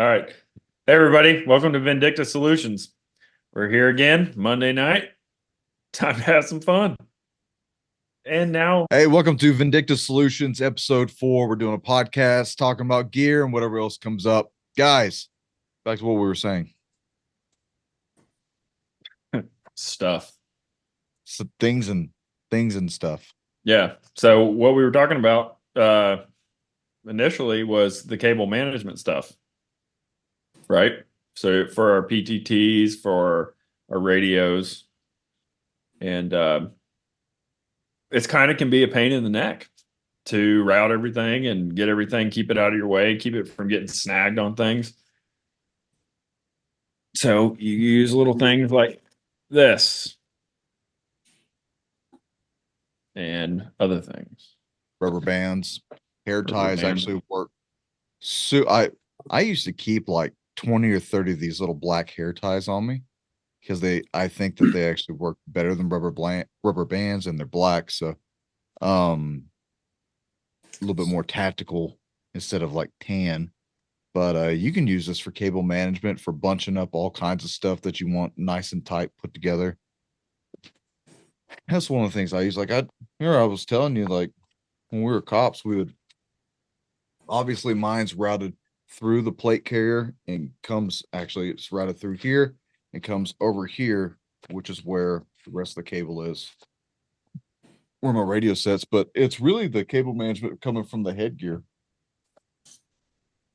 All right. Hey, everybody. Welcome to Vindicta Solutions. We're here again, Monday night. Time to have some fun. And now, Hey, welcome to Vindicta Solutions, episode 4. We're doing a podcast talking about gear and whatever else comes up. Guys, back to what we were saying. stuff. So things and stuff. Yeah. So what we were talking about initially was the cable management stuff, right? So for our PTTs, for our radios, and it's kind of can be a pain in the neck to route everything and get everything, keep it out of your way, keep it from getting snagged on things. So you use little things like this and other things. Rubber bands, hair ties bands. actually work. So I used to keep like 20 or 30 of these little black hair ties on me because I think that they actually work better than rubber bands, and they're black. So a little bit more tactical instead of like tan. But you can use this for cable management, for bunching up all kinds of stuff that you want nice and tight put together. That's one of the things I use. Like I was telling you, like when we were cops, we would obviously mine's routed through the plate carrier and it's routed through here and comes over here, which is where the rest of the cable is, where my radio sets. But it's really the cable management coming from the headgear.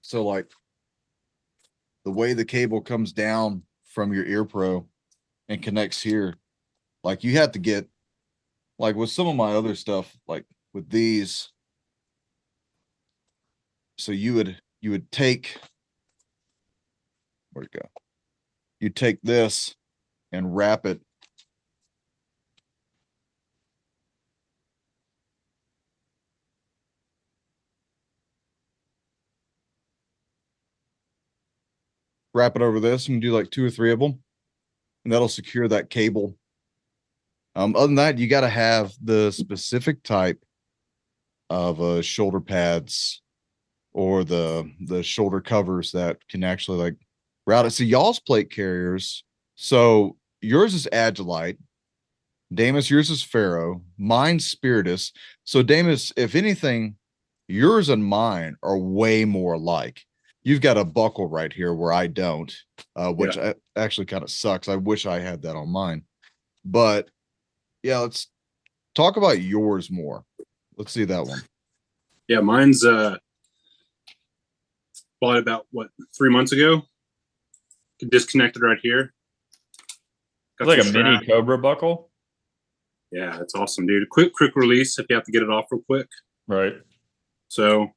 So like the way the cable comes down from your ear pro and connects here, like you have to get, like with some of my other stuff, like with these, so you would take, where'd it go? You take this and wrap it over this and do like 2 or 3 of them, and that'll secure that cable. Other than that, you got to have the specific type of shoulder pads or the shoulder covers that can actually like route it. So y'all's plate carriers, so yours is Agilite, Damus, yours is Faro, mine's Spiritus. So Damus, if anything, yours and mine are way more alike. You've got a buckle right here where I don't, which actually kind of sucks. I wish I had that on mine. But yeah, let's talk about yours more. Let's see that one. Yeah, mine's bought about 3 months ago. Disconnected right here. Got like a mini Cobra buckle. Yeah, it's awesome, dude. Quick release if you have to get it off real quick. Right. So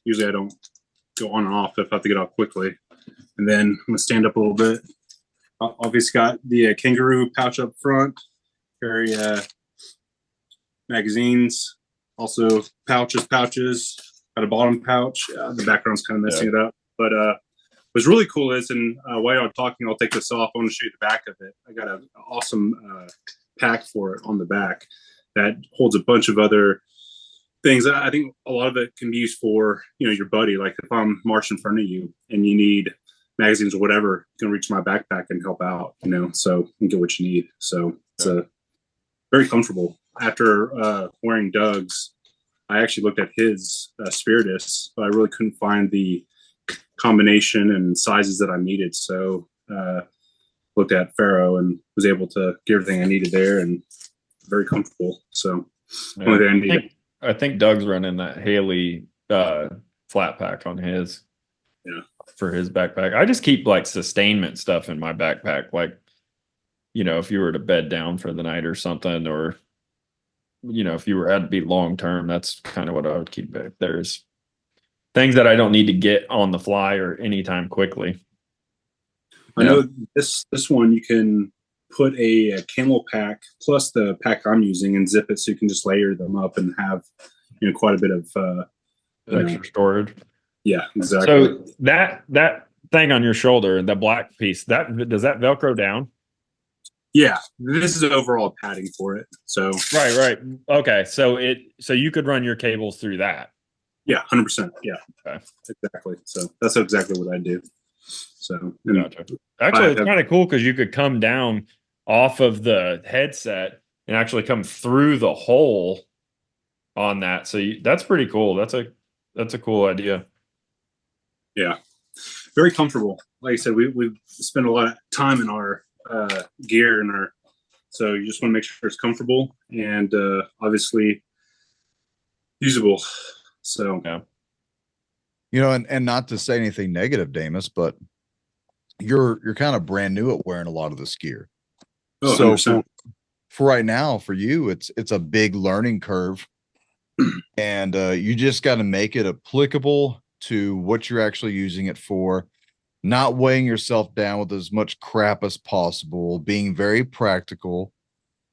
usually I don't go on and off if I have to get off quickly. And then I'm gonna stand up a little bit. Obviously got the kangaroo pouch up front. Carry magazines. Also pouches. Got a bottom pouch. The background's kind of messing it up, but what's really cool is, and while y'all talking, I'll take this off. I want to show you the back of it. I got an awesome pack for it on the back that holds a bunch of other things. I think a lot of it can be used for, your buddy. Like if I'm marching in front of you and you need magazines or whatever, you can reach my backpack and help out, so you can get what you need. So it's very comfortable. After wearing Doug's, I actually looked at his Spiritus, but I really couldn't find the combination and sizes that I needed. So looked at Faro and was able to get everything I needed there, and very comfortable. So only thing I needed. I think Doug's running that Haley flat pack on his. Yeah. For his backpack. I just keep like sustainment stuff in my backpack. Like, if you were to bed down for the night or something, or, if you had to be long term, that's kind of what I would keep back. There's things that I don't need to get on the fly or anytime quickly. I know this one you can put a camel pack plus the pack I'm using and zip it so you can just layer them up and have quite a bit of extra storage. Yeah, exactly. So that thing on your shoulder, the black piece, does that Velcro down? Yeah, this is overall padding for it. So right. Okay, so you could run your cables through that. Yeah, 100%. Yeah, Okay. exactly. So that's exactly what I do. So Gotcha. Actually, it's kind of cool because you could come down off of the headset and actually come through the hole on that. So that's pretty cool. That's a cool idea. yeah, very comfortable. Like I said, we spend a lot of time in our gear and our, so you just want to make sure it's comfortable and obviously usable. So Yeah. You know, and not to say anything negative, Damus, but you're kind of brand new at wearing a lot of this gear. oh, So 100%. for right now, for you, it's a big learning curve, and you just got to make it applicable to what you're actually using it for, not weighing yourself down with as much crap as possible, being very practical.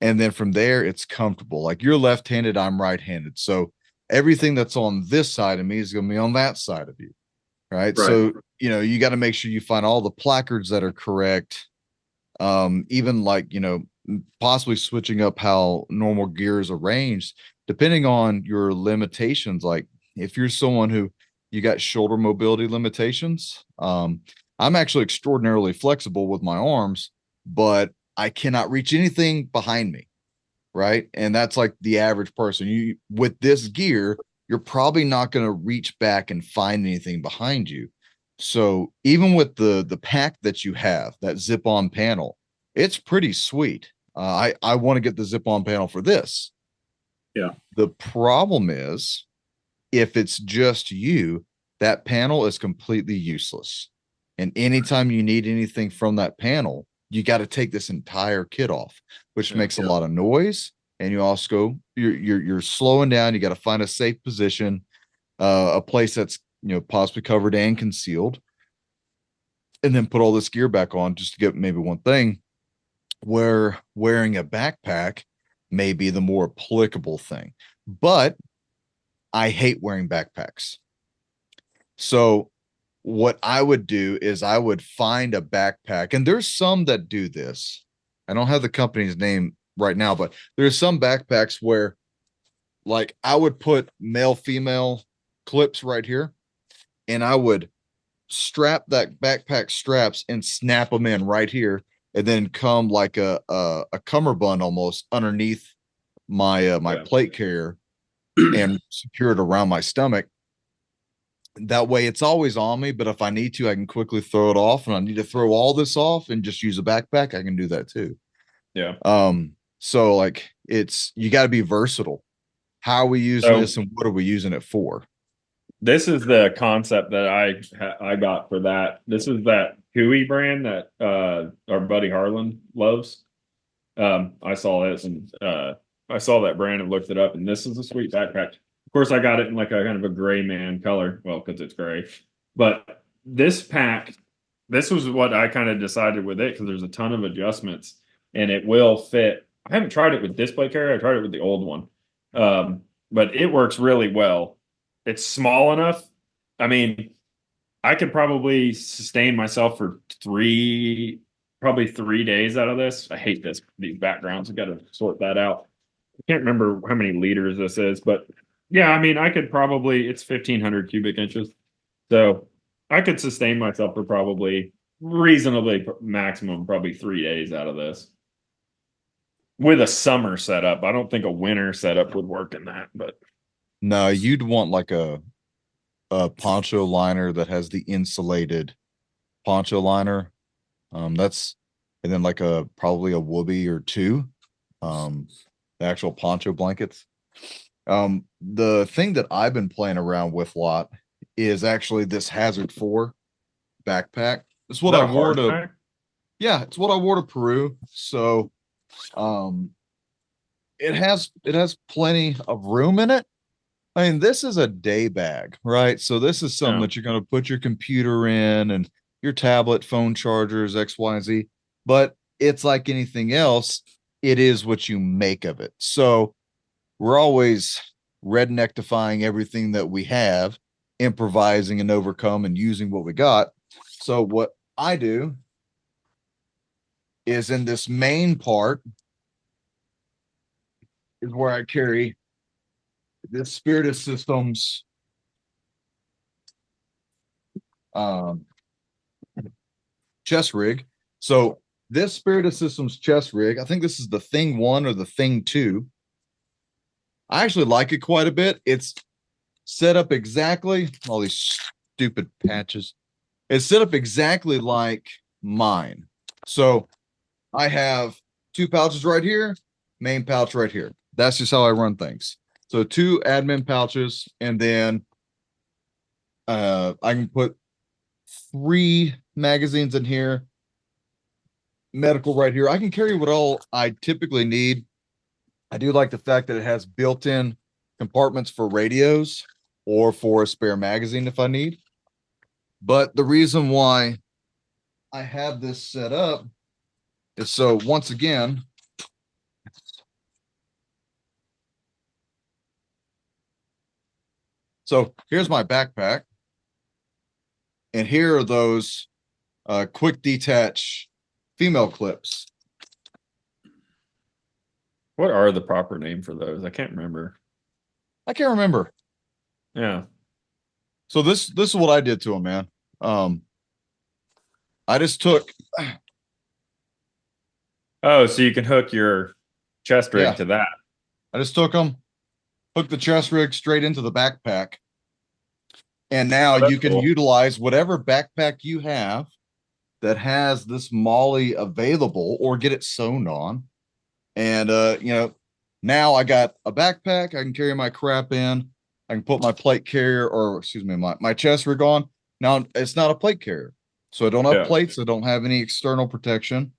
And then from there, it's comfortable. Like you're left-handed, I'm right-handed. So everything that's on this side of me is going to be on that side of you. Right. Right. So, you know, you got to make sure you find all the placards that are correct. Even like, you know, possibly switching up how normal gear is arranged, depending on your limitations. Like if you're someone who you got shoulder mobility limitations, I'm actually extraordinarily flexible with my arms, but I cannot reach anything behind me. Right. And that's like the average person. You with this gear, you're probably not going to reach back and find anything behind you. So even with the pack that you have, that zip-on panel, it's pretty sweet. I want to get the zip-on panel for this. Yeah. The problem is if it's just you, that panel is completely useless. And anytime you need anything from that panel, you got to take this entire kit off, which makes a lot of noise. And you also you're slowing down. You got to find a safe position, a place that's possibly covered and concealed, and then put all this gear back on just to get maybe one thing. Where wearing a backpack may be the more applicable thing, but I hate wearing backpacks. So what I would do is I would find a backpack, and there's some that do this. I don't have the company's name right now, but there's some backpacks where like I would put male female clips right here, and I would strap that backpack straps and snap them in right here, and then come like a cummerbund almost underneath my my plate carrier and secure it around my stomach. That way it's always on me, but if I need to, I can quickly throw it off, and I need to throw all this off and just use a backpack, I can do that too. Yeah. So like it's you got to be versatile. How are we using this and what are we using it for? This is the concept that I got for that. This is that Hui brand that our buddy Harlan loves. I saw this and I saw that brand and looked it up, and this is a sweet backpack. Of course, I got it in like a kind of a gray man color, well, because it's gray. But this pack, this was what I kind of decided with it because there's a ton of adjustments and it will fit. I haven't tried it with display carrier. I tried it with the old one, but it works really well. It's small enough. I mean, I could probably sustain myself for probably 3 days out of this. I hate these backgrounds. I got to sort that out. I can't remember how many liters this is, but yeah, I mean, I could probably, it's 1,500 cubic inches. So I could sustain myself for probably reasonably maximum, probably 3 days out of this. With a summer setup, I don't think a winter setup would work in that, but No, you'd want like a poncho liner that has the insulated poncho liner. That's and then like a probably a whoopee or two. The actual poncho blankets. The thing that I've been playing around with a lot is actually this Hazard 4 backpack. It's what I wore to yeah, it's what I wore to Peru. So um it has plenty of room in it. I mean, this is a day bag, right? So this is something that you're going to put your computer in and your tablet, phone chargers, X, Y, and Z. But it's like anything else, it is what you make of it. So we're always rednectifying everything that we have, improvising and overcome and using what we got. So what I do is in this main part is where I carry this Spiritus Systems um, chest rig. So this Spirited Systems chest rig, I think this is the Thing 1 or the Thing 2. I actually like it quite a bit. It's set up exactly, all these stupid patches. It's set up exactly like mine. So I have two pouches right here, main pouch right here. That's just how I run things. So two admin pouches, and then I can put 3 magazines in here, medical right here. I can carry what all I typically need. I do like the fact that it has built-in compartments for radios or for a spare magazine if I need. But the reason why I have this set up is so once again, so here's my backpack. And here are those quick detach female clips. What are the proper name for those? I can't remember. I can't remember. Yeah. So this is what I did to them, man. I just took. Oh, so you can hook your chest rig Yeah. to that. I just took them, hooked the chest rig straight into the backpack, and now Oh, you can cool. utilize whatever backpack you have that has this molly available, or get it sewn on. And now I got a backpack. I can carry my crap in. I can put my plate carrier, or excuse me, my chest rig on. Now it's not a plate carrier, so I don't have plates. I don't have any external protection.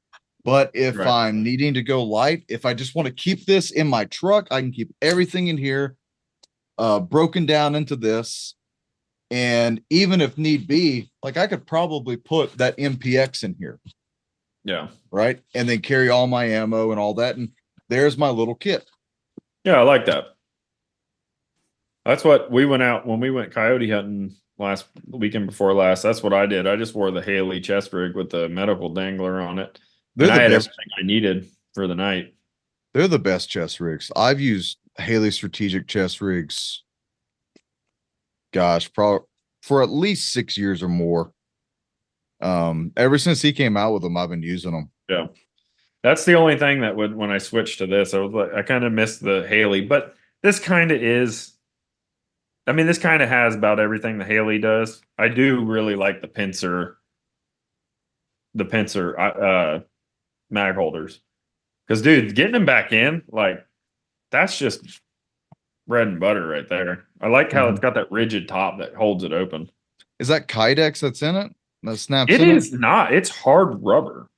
But if I'm needing to go light, if I just want to keep this in my truck, I can keep everything in here, broken down into this. And even if need be, like I could probably put that MPX in here. Yeah. Right. And then carry all my ammo and all that. And there's my little kit. Yeah, I like that. That's what we went out when we went coyote hunting last weekend before last. That's what I did. I just wore the Haley chest rig with the medical dangler on it. They're and the I had best. everything I needed for the night. They're the best chest rigs. I've used Haley strategic chest rigs. Gosh, probably for at least 6 years or more. Ever since he came out with them, I've been using them. Yeah. That's the only thing that would, when I switched to this, I was like, I kind of missed the Haley, but this kind of is, I mean, this kind of has about everything the Haley does. I do really like the pincer mag holders. Because, dude, getting them back in, like, that's just bread and butter right there. I like how it's got that rigid top that holds it open. Is that Kydex that's in it? That snaps It in is not. It's hard rubber.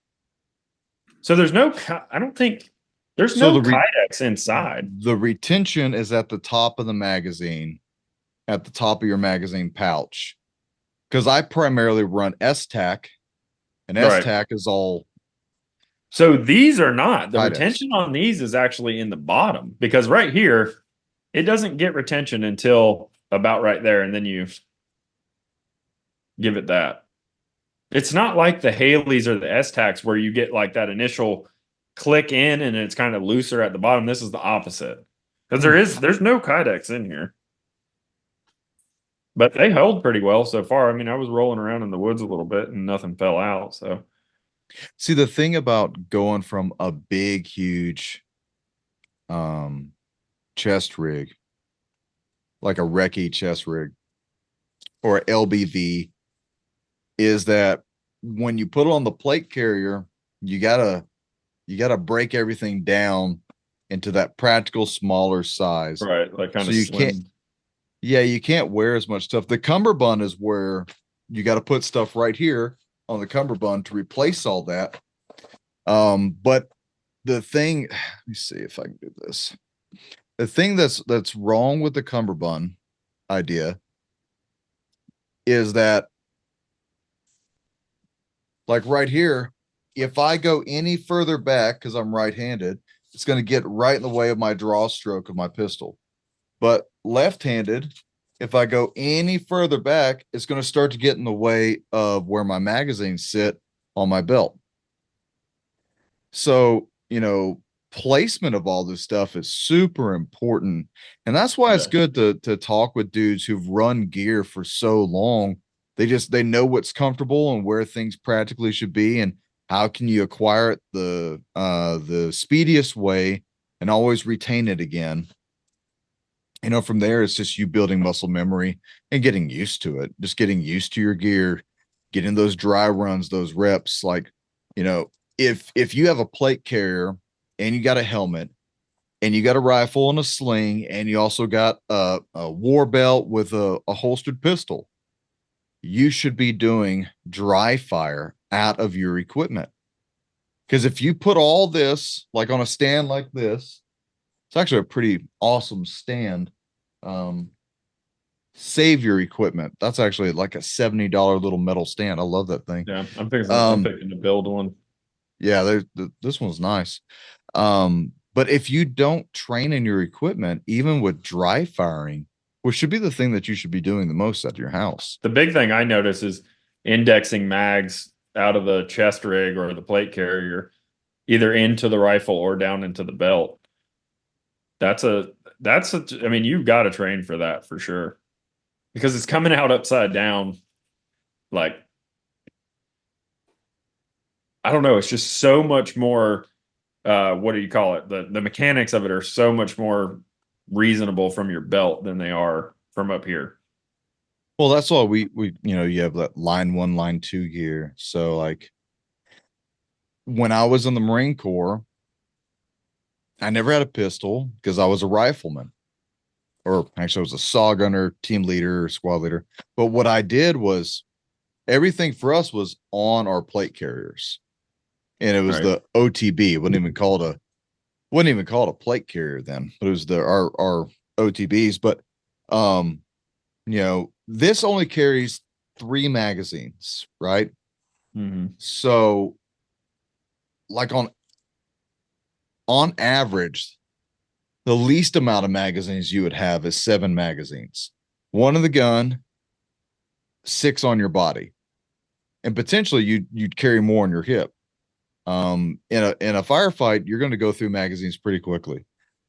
So there's no, I don't think, there's no Kydex inside. The retention is at the top of the magazine, at the top of your magazine pouch. Because I primarily run S-Tac, and S-Tac is all. So these are not. The Kydex. Retention on these is actually in the bottom, because right here, it doesn't get retention until about right there, and then you give it that. It's not like the Haleys or the S-Tacs where you get like that initial click in and it's kind of looser at the bottom. This is the opposite. Because there's no Kydex in here. But they held pretty well so far. I mean, I was rolling around in the woods a little bit and nothing fell out. So, see, the thing about going from a big, huge chest rig, like a Recce chest rig or LBV, is that when you put it on the plate carrier, you gotta break everything down into that practical smaller size. Right, like kind so of you slim. can't. Yeah, you can't wear as much stuff. The cummerbund is where you got to put stuff right here on the cummerbund to replace all that. But the thing, let me see if I can do this. The thing that's wrong with the cummerbund idea is that, like right here, if I go any further back, because I'm right-handed, it's going to get right in the way of my draw stroke of my pistol. But left-handed, if I go any further back, it's going to start to get in the way of where my magazines sit on my belt. So, placement of all this stuff is super important. And that's why it's good to talk with dudes who've run gear for so long They know what's comfortable and where things practically should be, and how can you acquire it the speediest way and always retain it again. From there, it's just you building muscle memory and getting used to it, just getting used to your gear, getting those dry runs, those reps. Like, if you have a plate carrier and you got a helmet and you got a rifle and a sling, and you also got a war belt with a holstered pistol, you should be doing dry fire out of your equipment. Because if you put all this like on a stand like this, it's actually a pretty awesome stand. Save your equipment. That's actually like a $70 little metal stand. I love that thing. Yeah, I'm picking to build one. Yeah, this one's nice. But if you don't train in your equipment, even with dry firing, which should be the thing that you should be doing the most at your house. The big thing I notice is indexing mags out of the chest rig or the plate carrier, either into the rifle or down into the belt. I mean, you've got to train for that for sure, because it's coming out upside down. Like, I don't know. It's just so much more, what do you call it? The mechanics of it are so much more reasonable from your belt than they are from up here. Well, that's why we you have that line 1, line 2 gear. So like when I was in the Marine Corps, I never had a pistol because I was a rifleman, or actually I was a saw gunner, team leader, squad leader. But what I did was everything for us was on our plate carriers, and it was the OTB. Wouldn't even call it a plate carrier then, but it was our OTBs. But this only carries 3 magazines, right? Mm-hmm. So like on average, the least amount of magazines you would have is 7 magazines, 1 in the gun, 6 on your body, and potentially you'd carry more on your hip. In a firefight, you're going to go through magazines pretty quickly.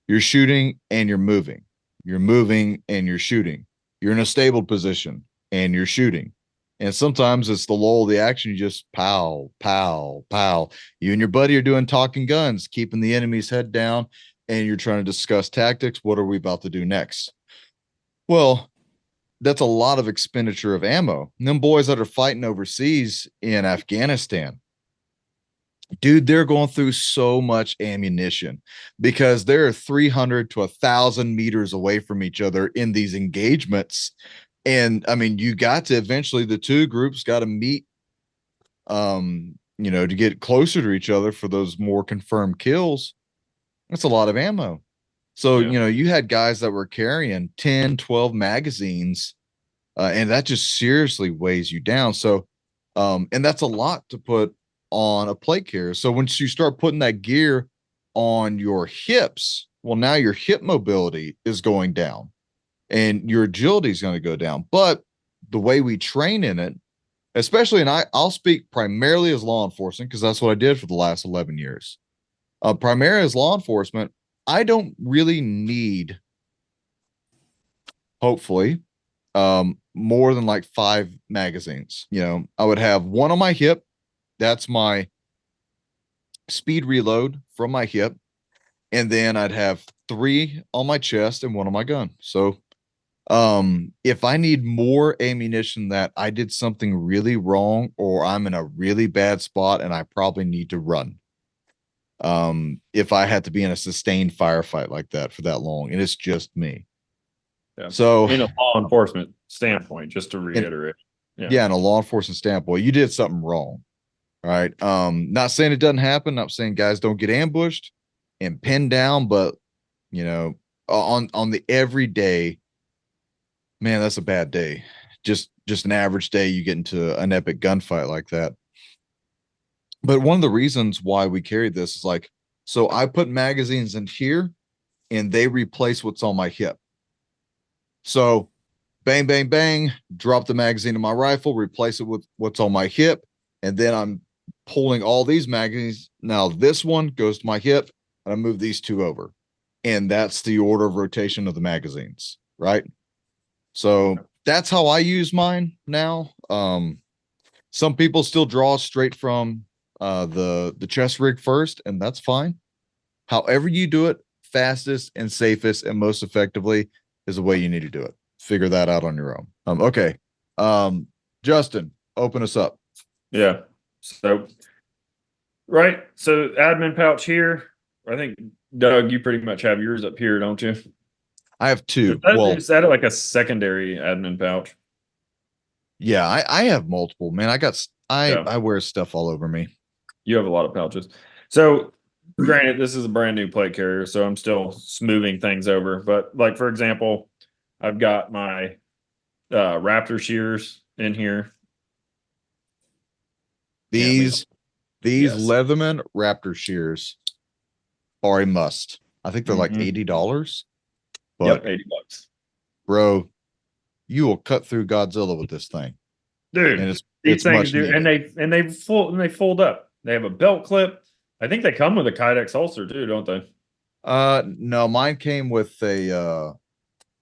You're shooting and you're moving. You're moving and you're shooting. You're in a stable position and you're shooting. And sometimes it's the lull of the action. You just pow, pow, pow. You and your buddy are doing talking guns, keeping the enemy's head down, and you're trying to discuss tactics. What are we about to do next? Well, that's a lot of expenditure of ammo. And them boys that are fighting overseas in Afghanistan, dude, they're going through so much ammunition because they're 300 to 1,000 meters away from each other in these engagements. And I mean, you got to eventually, the two groups got to meet, to get closer to each other for those more confirmed kills. That's a lot of ammo. So, you had guys that were carrying 10, 12 magazines, and that just seriously weighs you down. So, and that's a lot to put on a plate carrier. So once you start putting that gear on your hips, well, now your hip mobility is going down and your agility is going to go down. But the way we train in it, especially, and I'll speak primarily as law enforcement, because that's what I did for the last 11 years. Primarily as law enforcement, I don't really need, hopefully, more than like 5 magazines. I would have 1 on my hip. That's my speed reload from my hip. And then I'd have 3 on my chest and 1 on my gun. So if I need more ammunition that I did something really wrong, or I'm in a really bad spot and I probably need to run, if I had to be in a sustained firefight like that for that long, and it's just me. Yeah. So in a law enforcement standpoint, just to reiterate. Yeah, in a law enforcement standpoint, you did something wrong. All right. Not saying it doesn't happen. Not saying guys don't get ambushed and pinned down, but on the everyday, man, that's a bad day. Just an average day, you get into an epic gunfight like that. But one of the reasons why we carry this is like, so I put magazines in here and they replace what's on my hip. So bang, bang, bang, drop the magazine in my rifle, replace it with what's on my hip. And then I'm pulling all these magazines. Now this one goes to my hip and I move these 2 over. And that's the order of rotation of the magazines, right? So that's how I use mine now. Some people still draw straight from the chest rig first, and that's fine. However you do it, fastest and safest and most effectively is the way you need to do it. Figure that out on your own. Okay. Justin, open us up. Yeah. So, right. So admin pouch here. I think Doug, you pretty much have yours up here, don't you? I have two. Is that like a secondary admin pouch? Yeah, I have multiple, man. Yeah. I wear stuff all over me. You have a lot of pouches. So, granted, this is a brand new plate carrier, so I'm still smoothing things over. But, like, for example, I've got my Raptor shears in here. These Yes. Leatherman Raptor shears are a must. I think they're like $80. But Yep, $80. Bro, you will cut through Godzilla with this thing. Dude, and these things much do, needed. and they fold up. They have a belt clip. I think they come with a Kydex holster too, don't they? No, mine came with a oh,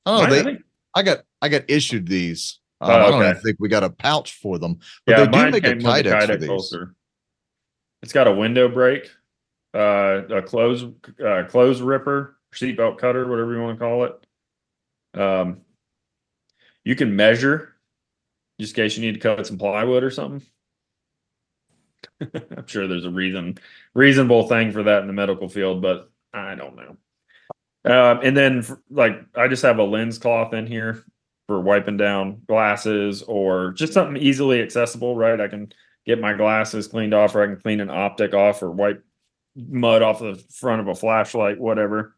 Mine, I got issued these. Oh, I don't okay. even think we got a pouch for them, but Yeah, they do mine make a came with Kydex for Kydex these. holster. It's got a window brake, a clothes ripper, seatbelt cutter, whatever you want to call it. You can measure just in case you need to cut some plywood or something. I'm sure there's a reasonable thing for that in the medical field, but I don't know. And then like I just have a lens cloth in here for wiping down glasses or just something easily accessible, right? I can get my glasses cleaned off, or I can clean an optic off, or wipe mud off the front of a flashlight, whatever.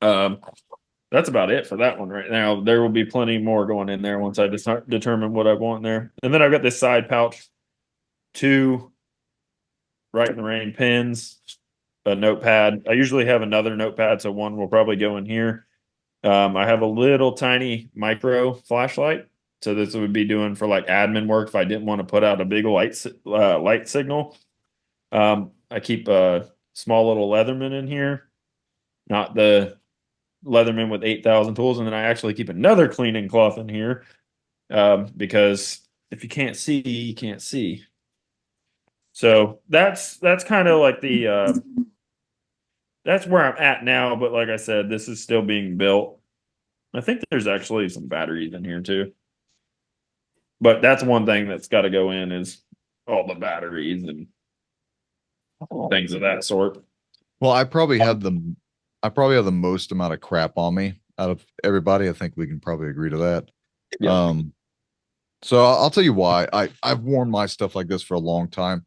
That's about it for that one right now. There will be plenty more going in there once I determine what I want in there. And then I've got this side pouch, 2 right in the rain pins, a notepad. I usually have another notepad, so one will probably go in here. I have a little tiny micro flashlight, so this would be doing for like admin work if I didn't want to put out a big light signal. I keep a small little Leatherman in here, not the Leatherman with 8,000 tools, and then I actually keep another cleaning cloth in here because if you can't see, you can't see. So that's kind of like the that's where I'm at now. But like I said, this is still being built. I think there's actually some batteries in here too. But that's one thing that's got to go in is all the batteries and things of that sort. Well, I probably have the most amount of crap on me out of everybody. I think we can probably agree to that. Yeah. So I'll tell you why I've worn my stuff like this for a long time.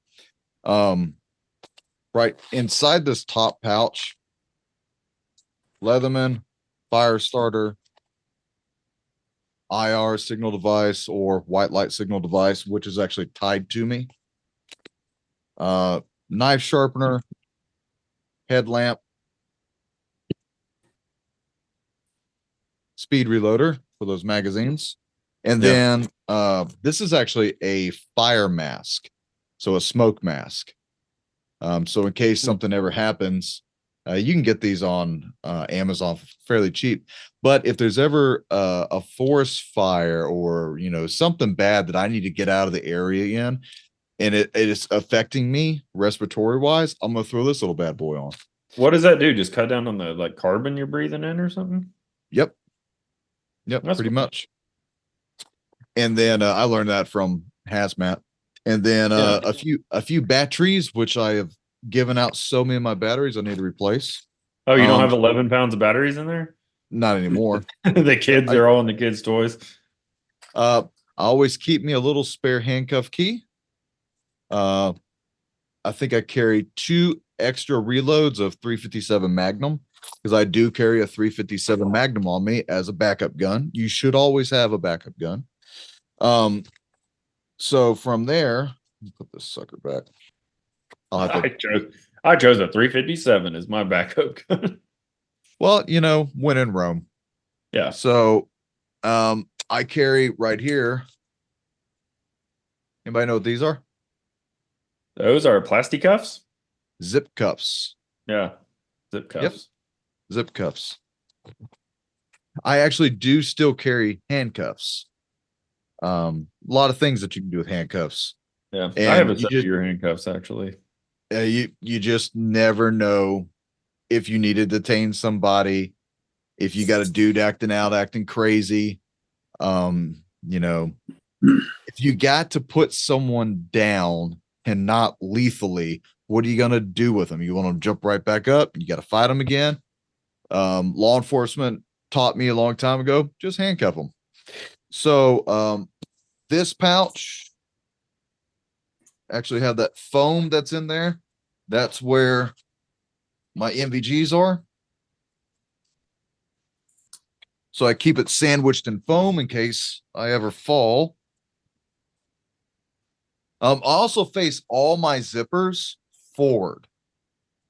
Right inside this top pouch, Leatherman, fire starter, IR signal device, or white light signal device, which is actually tied to me. Knife sharpener, headlamp, speed reloader for those magazines. And then this is actually a fire mask, so a smoke mask. So in case something ever happens, you can get these on Amazon fairly cheap. But if there's ever a forest fire or something bad that I need to get out of the area in, and it is affecting me respiratory wise, I'm gonna throw this little bad boy on. What does that do? Just cut down on the like carbon you're breathing in or something? Yep, That's pretty cool. much. And then I learned that from hazmat. And then a few batteries, which I have given out so many of my batteries I need to replace. Oh, you don't have 11 pounds of batteries in there? Not anymore. The kids are all in the kids' toys. I always keep me a little spare handcuff key. I think I carry 2 extra reloads of 357 Magnum because I do carry a 357 Magnum on me as a backup gun. You should always have a backup gun. So from there, put this sucker back. I chose a 357 as my backup gun. Well, when in Rome. Yeah. So I carry right here. Anybody know what these are? Those are plastic cuffs? Zip cuffs. Yeah. Zip cuffs. Yep. Zip cuffs. I actually do still carry handcuffs. A lot of things that you can do with handcuffs. Yeah, I And have a you set just of your handcuffs actually. you just never know if you need to detain somebody, if you got a dude acting out, acting crazy. You know, if you got to put someone down and not lethally, what are you gonna do with them? You want to jump right back up? You got to fight them again. Law enforcement taught me a long time ago, just handcuff them. So this pouch actually have that foam that's in there. That's where my MVGs are. So I keep it sandwiched in foam in case I ever fall. I also face all my zippers forward.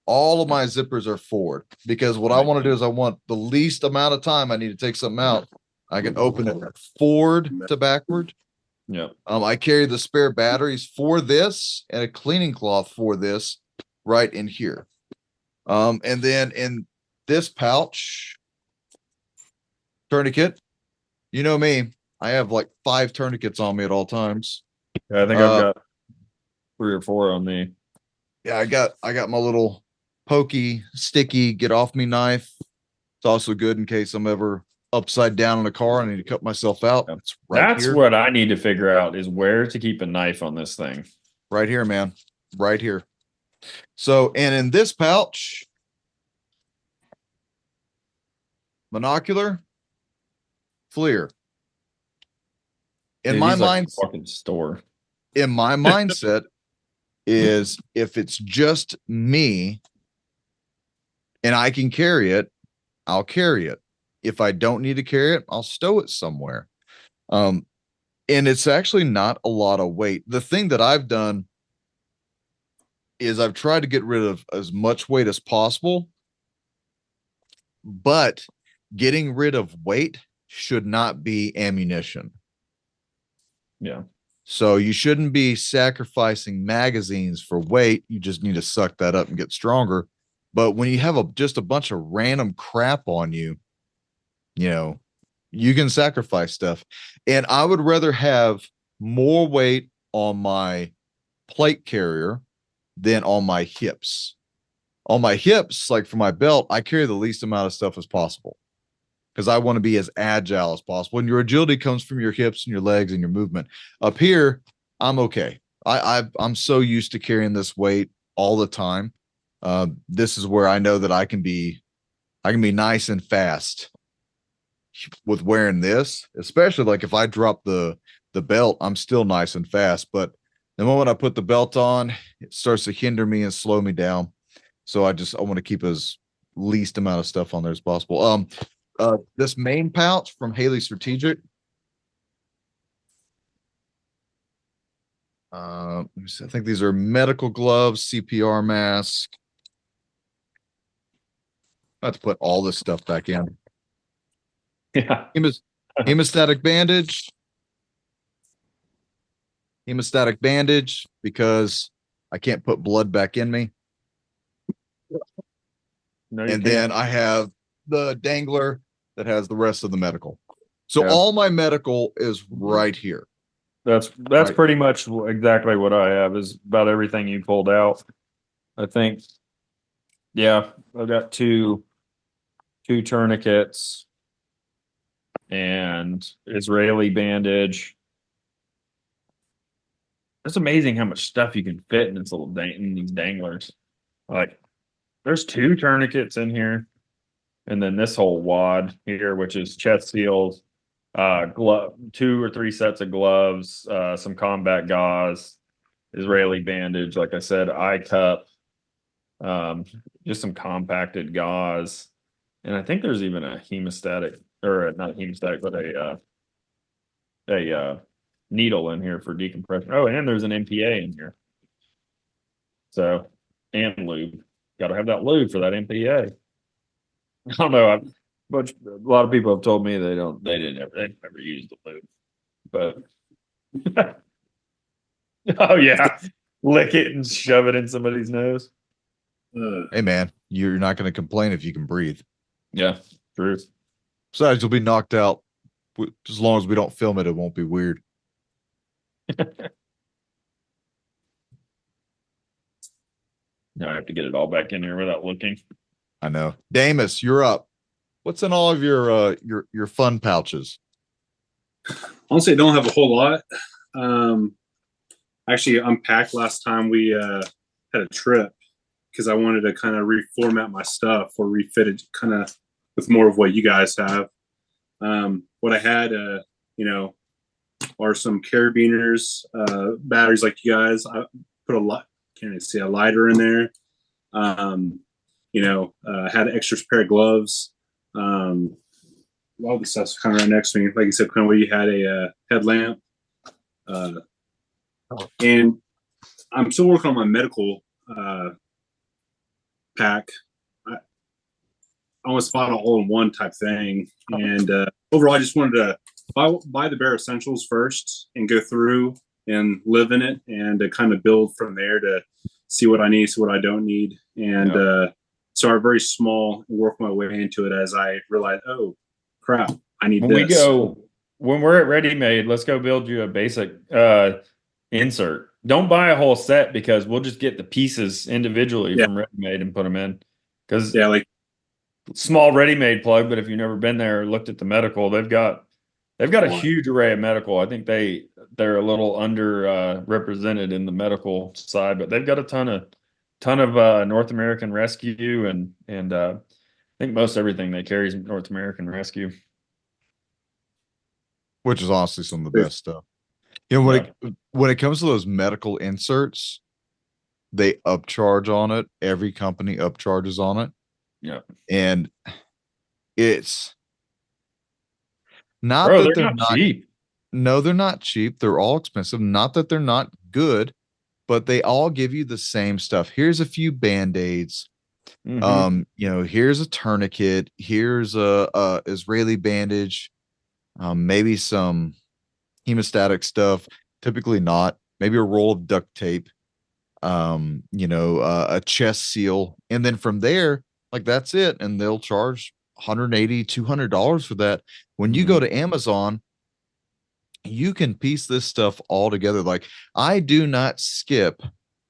All of my zippers are forward because what I want to do is I want the least amount of time I need to take something out. I can open it forward to backward. Yeah. I carry the spare batteries for this and a cleaning cloth for this right in here. And then in this pouch, tourniquet. You know me, I have like 5 tourniquets on me at all times. Yeah, I think I've got 3 or 4 on me. Yeah, I got my little pokey, sticky, get off me knife. It's also good in case I'm ever upside down in a car and I need to cut myself out. Yeah. It's right That's here. what I need to figure out is where to keep a knife on this thing. Right here, man. Right here. So, and in this pouch, monocular, FLIR. In Dude, my he's like mind, a fucking store. in my mindset is if it's just me and I can carry it, I'll carry it. If I don't need to carry it, I'll stow it somewhere. And it's actually not a lot of weight. The thing that I've done is I've tried to get rid of as much weight as possible, but getting rid of weight should not be ammunition. Yeah. So you shouldn't be sacrificing magazines for weight. You just need to suck that up and get stronger. But when you have just a bunch of random crap on you, you know, you can sacrifice stuff. And I would rather have more weight on my plate carrier than on my hips. On my hips, like for my belt, I carry the least amount of stuff as possible because I want to be as agile as possible. And your agility comes from your hips and your legs and your movement. Up here, I'm okay. I'm so used to carrying this weight all the time. This is where I know that I can be nice and fast with wearing this, especially like if I drop the belt, I'm still nice and fast. But the moment I put the belt on, it starts to hinder me and slow me down. So I want to keep as least amount of stuff on there as possible. This main pouch from Haley Strategic. Let me see, I think these are medical gloves, CPR mask. I have to put all this stuff back in. Yeah. Hemostatic bandage. Hemostatic bandage because I can't put blood back in me. No, And then I have the dangler that has the rest of the medical. So Yeah. all my medical is right here. That's Right. pretty much exactly what I have is about everything you pulled out. I think, yeah, I've got two tourniquets and Israeli bandage. It's amazing how much stuff you can fit in this little in these danglers. Like, there's 2 tourniquets in here, and then this whole wad here, which is chest seals, glove, 2 or 3 sets of gloves, some combat gauze, Israeli bandage, like I said, eye cup, just some compacted gauze, and I think there's even a hemostatic, or not hemostatic, but a needle in here for decompression. Oh, and there's an MPA in here. So, and lube. Got to have that lube for that MPA. I don't know. But a lot of people have told me they didn't ever use the lube. But oh yeah, lick it and shove it in somebody's nose. Hey man, you're not going to complain if you can breathe. Yeah, true. Besides, you'll be knocked out. As long as we don't film it, it won't be weird. Now I have to get it all back in here without looking. I know. Damus, you're up. What's in all of your fun pouches? Honestly, I don't have a whole lot. Actually unpacked last time we had a trip because I wanted to kind of reformat my stuff or refit it kind of with more of what you guys have. What I had, are some carabiners, batteries like you guys. I put a lighter in there. Had an extra pair of gloves. A lot of the stuff's kind of right next to me. Like you said, kind of where you had a headlamp. And I'm still working on my medical pack. I almost bought an all-in-one type thing. And overall, I just wanted to buy the bare essentials first and go through and live in it and to kind of build from there to see what I need, see what I don't need. And start very small and work my way into it as I realize, oh, crap, I need this. When we're at Ready Made, let's go build you a basic insert. Don't buy a whole set because we'll just get the pieces individually from Ready Made and put them in. Because like small Ready Made plug, but if you've never been there or looked at the medical, they've got a huge array of medical. I think they're a little under represented in the medical side, but they've got a ton of North American Rescue and I think most everything they carry is North American Rescue, which is honestly some of the best stuff. When it comes to those medical inserts, they upcharge on it. Every company upcharges on it. Yeah, and it's not Bro, that they're not cheap. No, they're not cheap. They're all expensive. Not that they're not good, but they all give you the same stuff. Here's a few band-aids. Here's a tourniquet. Here's a Israeli bandage. Maybe some hemostatic stuff. Typically not. Maybe a roll of duct tape. A chest seal, and then from there, like that's it. And they'll charge $180, $200 for that. When you go to Amazon, you can piece this stuff all together. Like I do not skip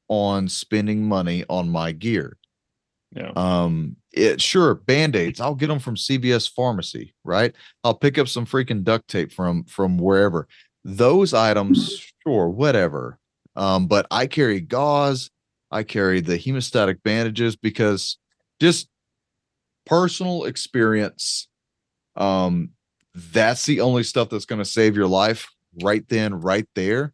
on spending money on my gear. Sure, band-aids, I'll get them from CVS Pharmacy, right? I'll pick up some freaking duct tape from wherever. Those items, sure, whatever. But I carry gauze, I carry the hemostatic bandages because just personal experience. That's the only stuff that's going to save your life right then, right there.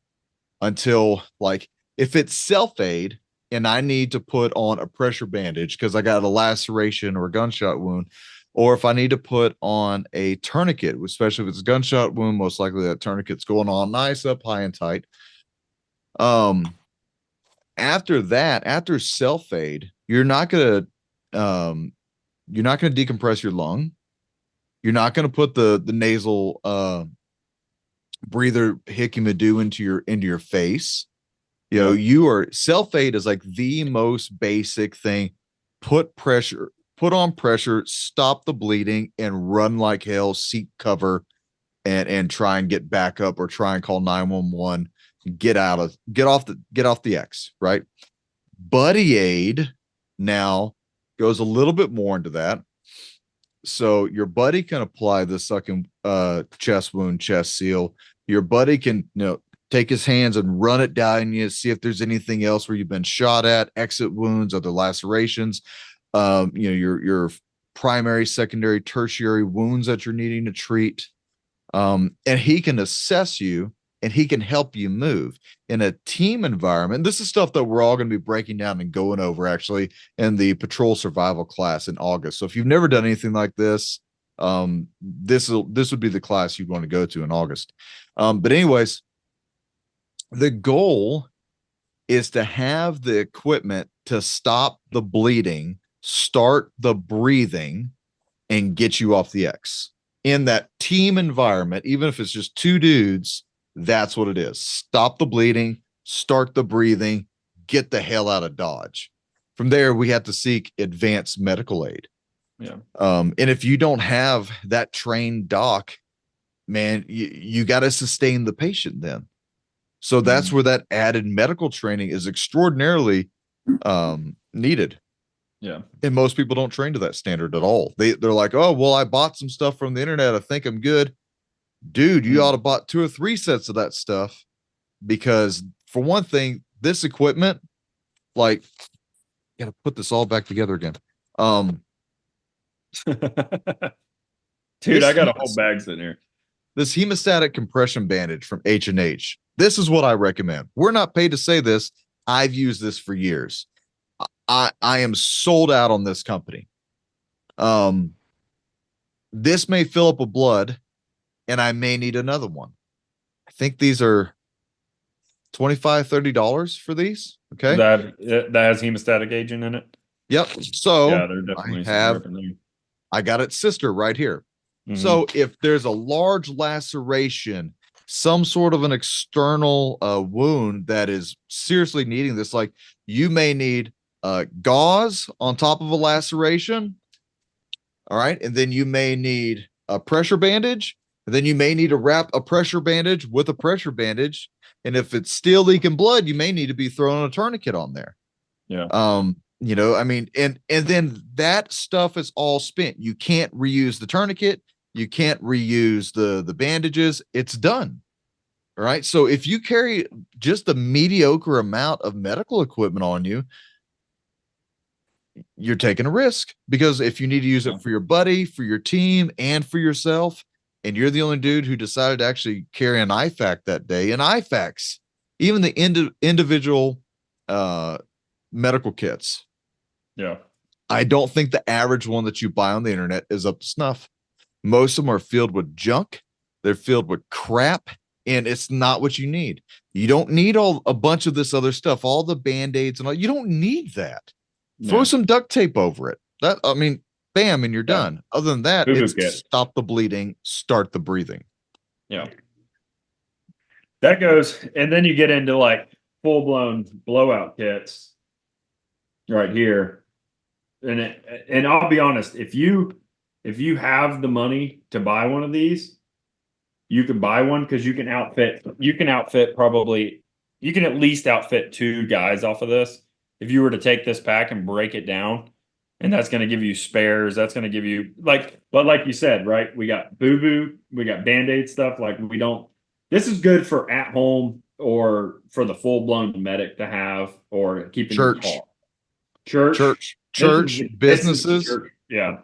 Until like if it's self-aid and I need to put on a pressure bandage because I got a laceration or a gunshot wound, or if I need to put on a tourniquet, especially if it's a gunshot wound, most likely that tourniquet's going on nice up high and tight. After self-aid, you're not gonna decompress your lung. You're not gonna put the nasal breather hickey-madoo into your face. You are self-aid is like the most basic thing. Put on pressure, stop the bleeding, and run like hell, seek cover, and try and get back up or try and call 911. Get off the X, right? Buddy aid now goes a little bit more into that. So your buddy can apply the sucking chest wound, chest seal. Your buddy can take his hands and run it down you, see if there's anything else where you've been shot at, exit wounds, other lacerations, your primary, secondary, tertiary wounds that you're needing to treat. And he can assess you and he can help you move in a team environment. This is stuff that we're all going to be breaking down and going over actually in the patrol survival class in August. So if you've never done anything like this, this would be the class you'd want to go to in August. But anyways, the goal is to have the equipment to stop the bleeding, start the breathing, and get you off the X. In that team environment, even if it's just two dudes, that's what it is. Stop the bleeding, start the breathing, get the hell out of Dodge. From there, we have to seek advanced medical aid. Yeah. And if you don't have that trained doc, man, you got to sustain the patient then. So that's where that added medical training is extraordinarily needed. Yeah. And most people don't train to that standard at all. They're like, oh, well, I bought some stuff from the internet. I think I'm good. Dude, you ought to bought 2 or 3 sets of that stuff, because for one thing, this equipment, like, gotta put this all back together again. Dude, I got a whole bag sitting here. This hemostatic compression bandage from H&H. This is what I recommend. We're not paid to say this. I've used this for years. I am sold out on this company. This may fill up with blood, and I may need another one. I think these are $25-$30 for these. Okay. That has hemostatic agent in it. Yep. So yeah, they're definitely I got its sister right here. So if there's a large laceration, some sort of an external wound that is seriously needing this, like you may need gauze on top of a laceration. All right. And then you may need a pressure bandage. And then you may need to wrap a pressure bandage with a pressure bandage. And if it's still leaking blood, you may need to be throwing a tourniquet on there. Yeah. You know, I mean, and then that stuff is all spent. You can't reuse the tourniquet. You can't reuse the bandages. It's done. All right. So if you carry just a mediocre amount of medical equipment on you, you're taking a risk, because if you need to use it for your buddy, for your team, and for yourself, and you're the only dude who decided to actually carry an IFAC that day, and IFACs, even the individual medical kits. Yeah. I don't think the average one that you buy on the internet is up to snuff. Most of them are filled with junk. They're filled with crap, and it's not what you need. You don't need a bunch of this other stuff, all the Band-Aids and all. You don't need that. No. Throw some duct tape over it. I mean, bam, and you're done. Other than that, it's stop the bleeding, start the breathing. Yeah. That goes, and then you get into like full-blown blowout kits right here. And I'll be honest, if you have the money to buy one of these, you can buy one, because you can outfit probably, you can at least outfit 2 guys off of this. If you were to take this pack and break it down, and that's going to give you spares, that's going to give you but like you said, right? We got boo-boo, we got Band-Aid stuff. Like this is good for at home or for the full-blown medic to have, or keeping your car. Church, businesses. Church. Yeah.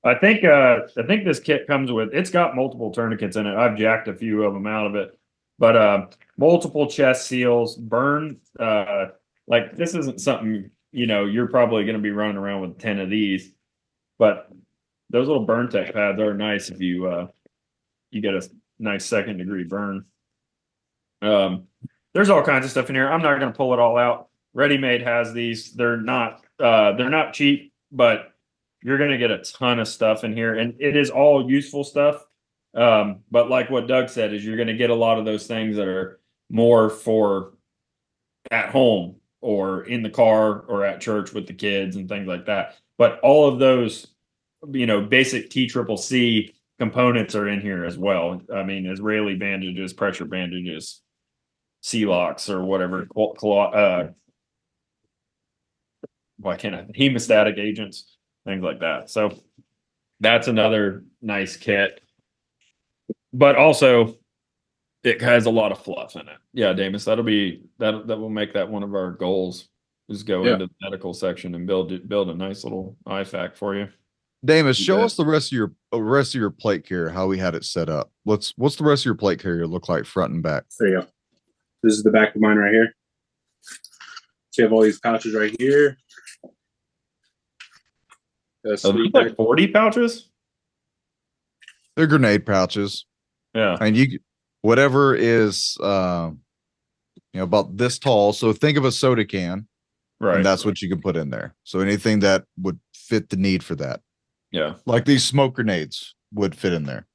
I think this kit comes with, it's got multiple tourniquets in it. I've jacked a few of them out of it, but multiple chest seals, burn. Like this isn't something, you're probably going to be running around with 10 of these, but those little burn tech pads are nice if you get a nice 2nd degree burn. There's all kinds of stuff in here. I'm not going to pull it all out. Ready Made has these. They're not cheap, but you're going to get a ton of stuff in here, and it is all useful stuff. But like what Doug said, is you're going to get a lot of those things that are more for at home or in the car or at church with the kids and things like that. But all of those, basic TCCC components are in here as well. I mean, Israeli bandages, pressure bandages, C-locks, or whatever, hemostatic agents, things like that. So that's another nice kit. But also, it has a lot of fluff in it. Yeah, Damus, that will make that one of our goals, is go into the medical section and build a nice little IFAC for you. Damus, show us the rest of your plate carrier, how we had it set up. What's the rest of your plate carrier look like front and back? There you go. This is the back of mine right here. So you have all these pouches right here. Like 40 pouches? They're grenade pouches. Yeah. And whatever is about this tall. So think of a soda can. Right. And that's what you can put in there. So anything that would fit the need for that. Yeah. Like these smoke grenades would fit in there.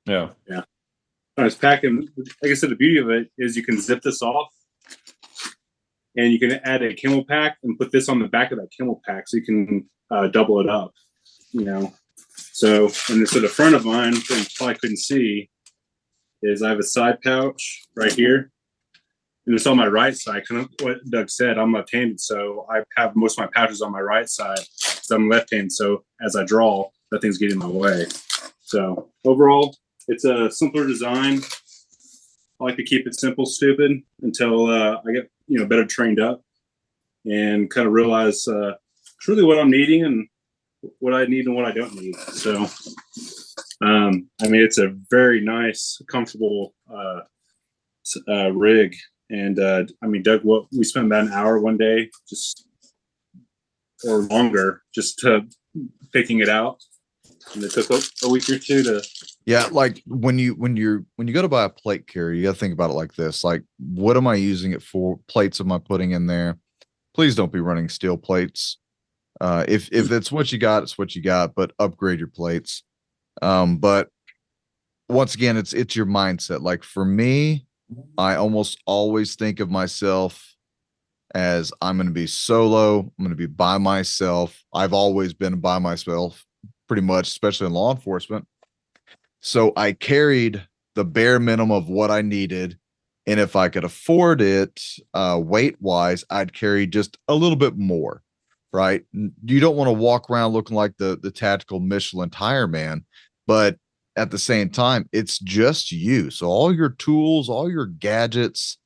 Yeah. Yeah. I was packing, like I said, the beauty of it is you can zip this off, and you can add a camel pack and put this on the back of that camel pack, so you can double it up, So, and so the front of mine, you probably couldn't see, is I have a side pouch right here, and it's on my right side. Kind of what Doug said, I'm left-handed, so I have most of my pouches on my right side because I'm left-handed. So as I draw, nothing's getting in my way. So overall, it's a simpler design. I like to keep it simple, stupid, until I get better trained up and kind of realize truly what I'm needing and what I need and what I don't need. So, I mean, it's a very nice, comfortable rig. And I mean, Doug, what we spent about an hour one day, just or longer, just picking it out. And it took a week or two to. Yeah, like when you go to buy a plate carrier, you got to think about it like this: like, what am I using it for? Plates am I putting in there? Please don't be running steel plates. If it's what you got, it's what you got. But upgrade your plates. But once again, it's your mindset. Like for me, I almost always think of myself as I'm going to be solo. I'm going to be by myself. I've always been by myself, pretty much, especially in law enforcement. So I carried the bare minimum of what I needed. And if I could afford it, weight wise, I'd carry just a little bit more, right? You don't want to walk around looking like the tactical Michelin tire man, but at the same time, it's just you. So all your tools, all your gadgets,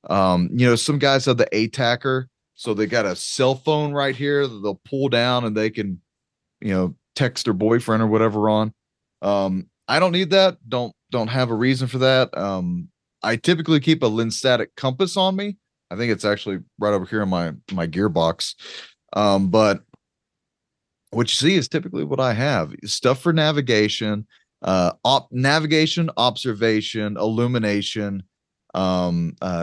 some guys have the ATACR. So they got a cell phone right here that they'll pull down and they can, text their boyfriend or whatever on. I don't need that. Don't have a reason for that. I typically keep a lensatic compass on me. I think it's actually right over here in my gearbox. But what you see is typically what I have: stuff for navigation, navigation, observation, illumination,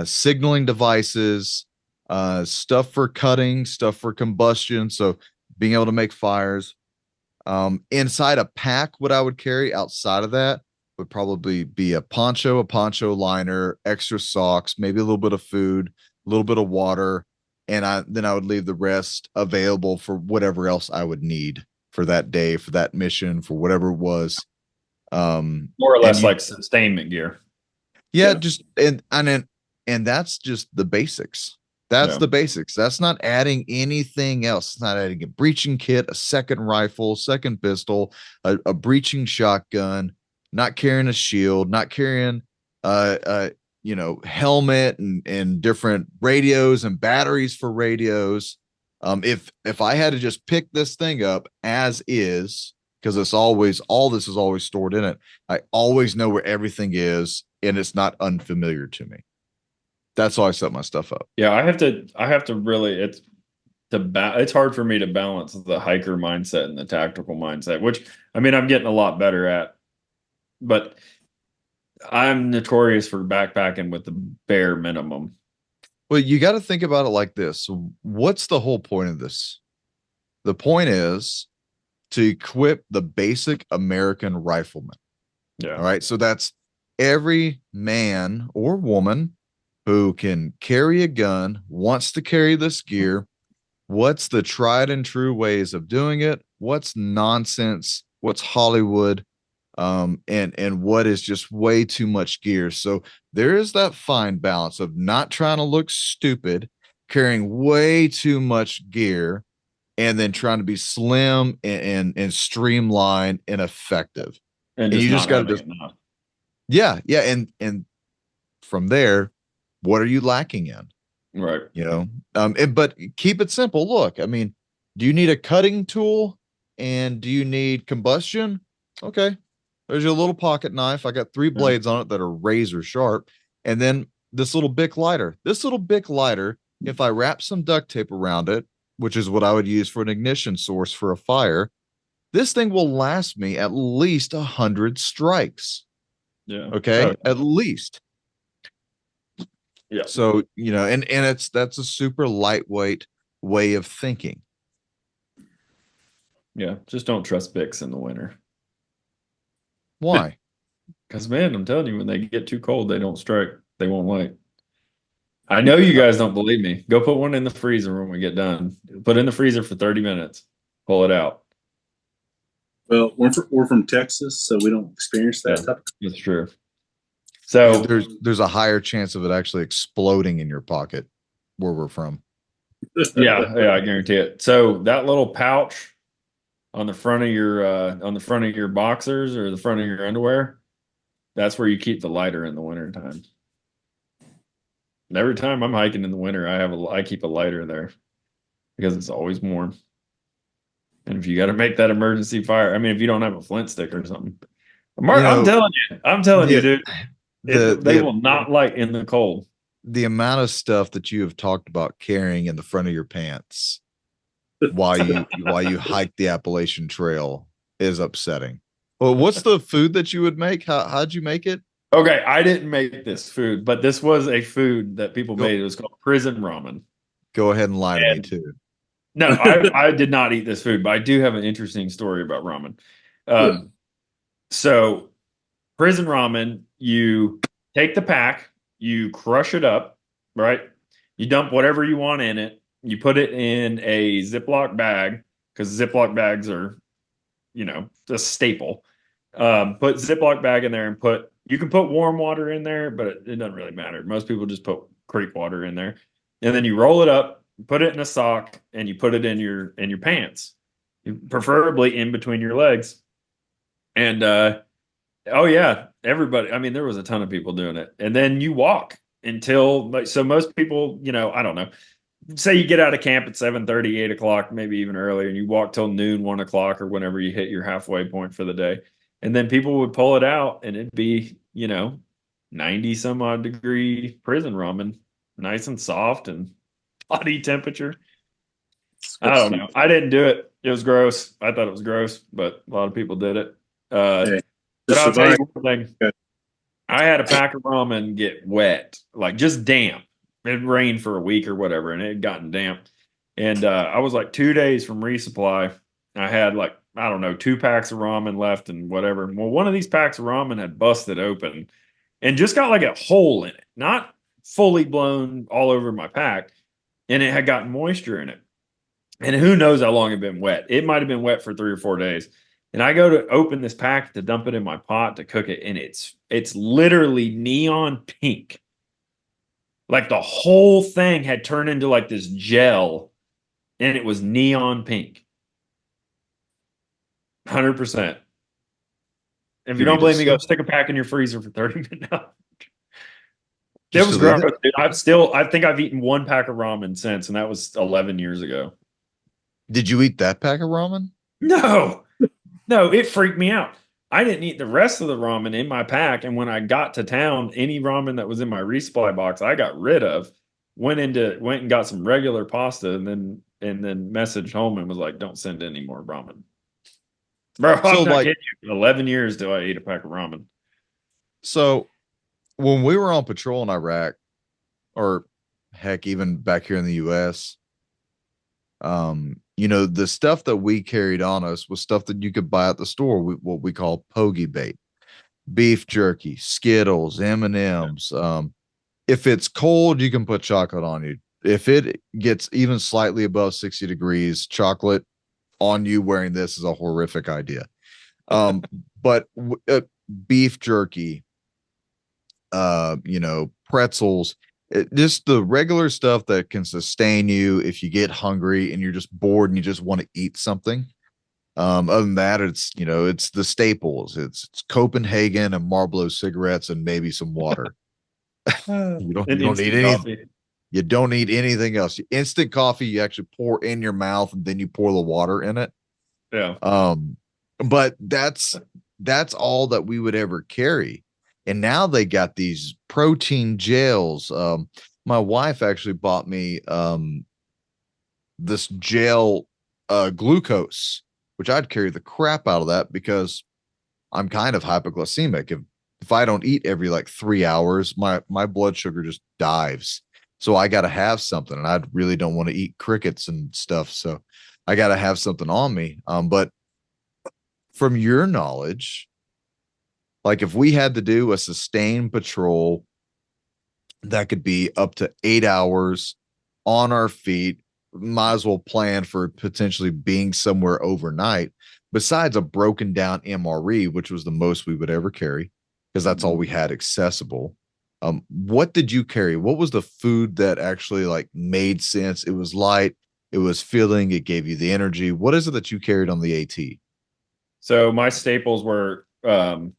signaling devices, stuff for cutting, stuff for combustion. So being able to make fires. Inside a pack, what I would carry outside of that would probably be a poncho liner, extra socks, maybe a little bit of food, a little bit of water, and then I would leave the rest available for whatever else I would need for that day, for that mission, for whatever it was. More or less like sustainment gear. Yeah, just and that's just the basics. That's the basics. That's not adding anything else. It's not adding a breaching kit, a second rifle, second pistol, a breaching shotgun, not carrying a shield, not carrying helmet and different radios and batteries for radios. If I had to just pick this thing up as is, because all this is always stored in it, I always know where everything is and it's not unfamiliar to me. That's how I set my stuff up. Yeah, I have to really, it's hard for me to balance the hiker mindset and the tactical mindset, which I mean I'm getting a lot better at, but I'm notorious for backpacking with the bare minimum. Well, you got to think about it like this. What's the whole point of this? The point is to equip the basic American rifleman. Yeah. All right. So that's every man or woman who can carry a gun, wants to carry this gear. What's the tried and true ways of doing it? What's nonsense? What's Hollywood? And what is just way too much gear. So there is that fine balance of not trying to look stupid, carrying way too much gear, and then trying to be slim and streamlined and effective. And you just got to yeah. And from there, what are you lacking in? Right. But keep it simple. Look, I mean, do you need a cutting tool and do you need combustion? Okay. There's your little pocket knife. I got 3 blades on it that are razor sharp. And then this little Bic lighter. This little Bic lighter, if I wrap some duct tape around it, which is what I would use for an ignition source for a fire, this thing will last me at least 100 strikes. Yeah. Okay. At least. Yeah. So, and that's a super lightweight way of thinking. Yeah. Just don't trust Bics in the winter. Why? Because, man, I'm telling you, when they get too cold, they don't strike. They won't light. I know you guys don't believe me. Go put one in the freezer when we get done. Put it in the freezer for 30 minutes. Pull it out. Well, we're from Texas, so we don't experience that. It's true. So there's a higher chance of it actually exploding in your pocket where we're from. yeah, I guarantee it. So that little pouch on the front of your boxers or the front of your underwear, that's where you keep the lighter in the winter time. And every time I'm hiking in the winter, I keep a lighter there because it's always warm. And if you got to make that emergency fire, I mean, if you don't have a flint stick or something, You I'm know, telling you, the dude, they will not light in the cold. The amount of stuff that you have talked about carrying in the front of your pants while you hike the Appalachian Trail is upsetting. Well, what's the food that you would make? How'd you make it? Okay, I didn't make this food, but this was a food that people made. It was called prison ramen. Go ahead and lie to me And too. no, I did not eat this food, but I do have an interesting story about ramen. So prison ramen, you take the pack, you crush it up, right? You dump whatever you want in it. You put it in a Ziploc bag because Ziploc bags are, a staple. Put Ziploc bag in there and you can put warm water in there, but it doesn't really matter. Most people just put creek water in there. And then you roll it up, put it in a sock, and you put it in your pants, preferably in between your legs. And oh yeah, everybody. I mean, there was a ton of people doing it. And then you walk until so most people, I don't know. Say you get out of camp at 7:30, 8 o'clock, maybe even earlier, and you walk till noon, 1 o'clock, or whenever you hit your halfway point for the day. And then people would pull it out and it'd be, 90 some odd degree prison ramen, nice and soft and body temperature. I don't know. I didn't do it. It was gross. I thought it was gross, but a lot of people did it. But I'll tell you one thing. I had a pack of ramen get wet, like just damp. It rained for a week or whatever, and it had gotten damp. And I was like 2 days from resupply. I had like, I don't know, 2 packs of ramen left and whatever. Well, one of these packs of ramen had busted open and just got like a hole in it, not fully blown all over my pack. And it had gotten moisture in it. And who knows how long it had been wet. It might have been wet for 3 or 4 days. And I go to open this pack to dump it in my pot to cook it, and it's literally neon pink. Like the whole thing had turned into like this gel, and it was neon pink. 100%. If you don't believe me, go stick a pack in your freezer for 30 minutes. It was gross. I think I've eaten 1 pack of ramen since, and that was 11 years ago. Did you eat that pack of ramen? No, it freaked me out. I didn't eat the rest of the ramen in my pack, and when I got to town, any ramen that was in my resupply box, I got rid of. Went and got some regular pasta, and then messaged home and was like, "Don't send any more ramen." Bro, I'm not kidding you. 11 years till I ate a pack of ramen. So when we were on patrol in Iraq, or heck, even back here in the US, the stuff that we carried on us was stuff that you could buy at the store, what we call pogey bait, beef jerky, Skittles, M&Ms. If it's cold, you can put chocolate on you. If it gets even slightly above 60 degrees, chocolate on you wearing this is a horrific idea. But beef jerky, pretzels, just the regular stuff that can sustain you if you get hungry and you're just bored and you just want to eat something. Other than that, it's the staples. It's Copenhagen and Marlboro cigarettes and maybe some water. You don't need anything. You don't need anything else. Instant coffee, you actually pour in your mouth and then you pour the water in it. Yeah. But that's all that we would ever carry. And now they got these protein gels. My wife actually bought me this gel glucose, which I'd carry the crap out of that because I'm kind of hypoglycemic. If I don't eat every like 3 hours, my blood sugar just dives. So I got to have something, and I really don't want to eat crickets and stuff. So I got to have something on me. But from your knowledge, like if we had to do a sustained patrol that could be up to 8 hours on our feet, might as well plan for potentially being somewhere overnight, besides a broken down MRE, which was the most we would ever carry, because that's all we had accessible. What did you carry? What was the food that actually like made sense? It was light, it was filling, it gave you the energy. What is it that you carried on the AT? So my staples were, I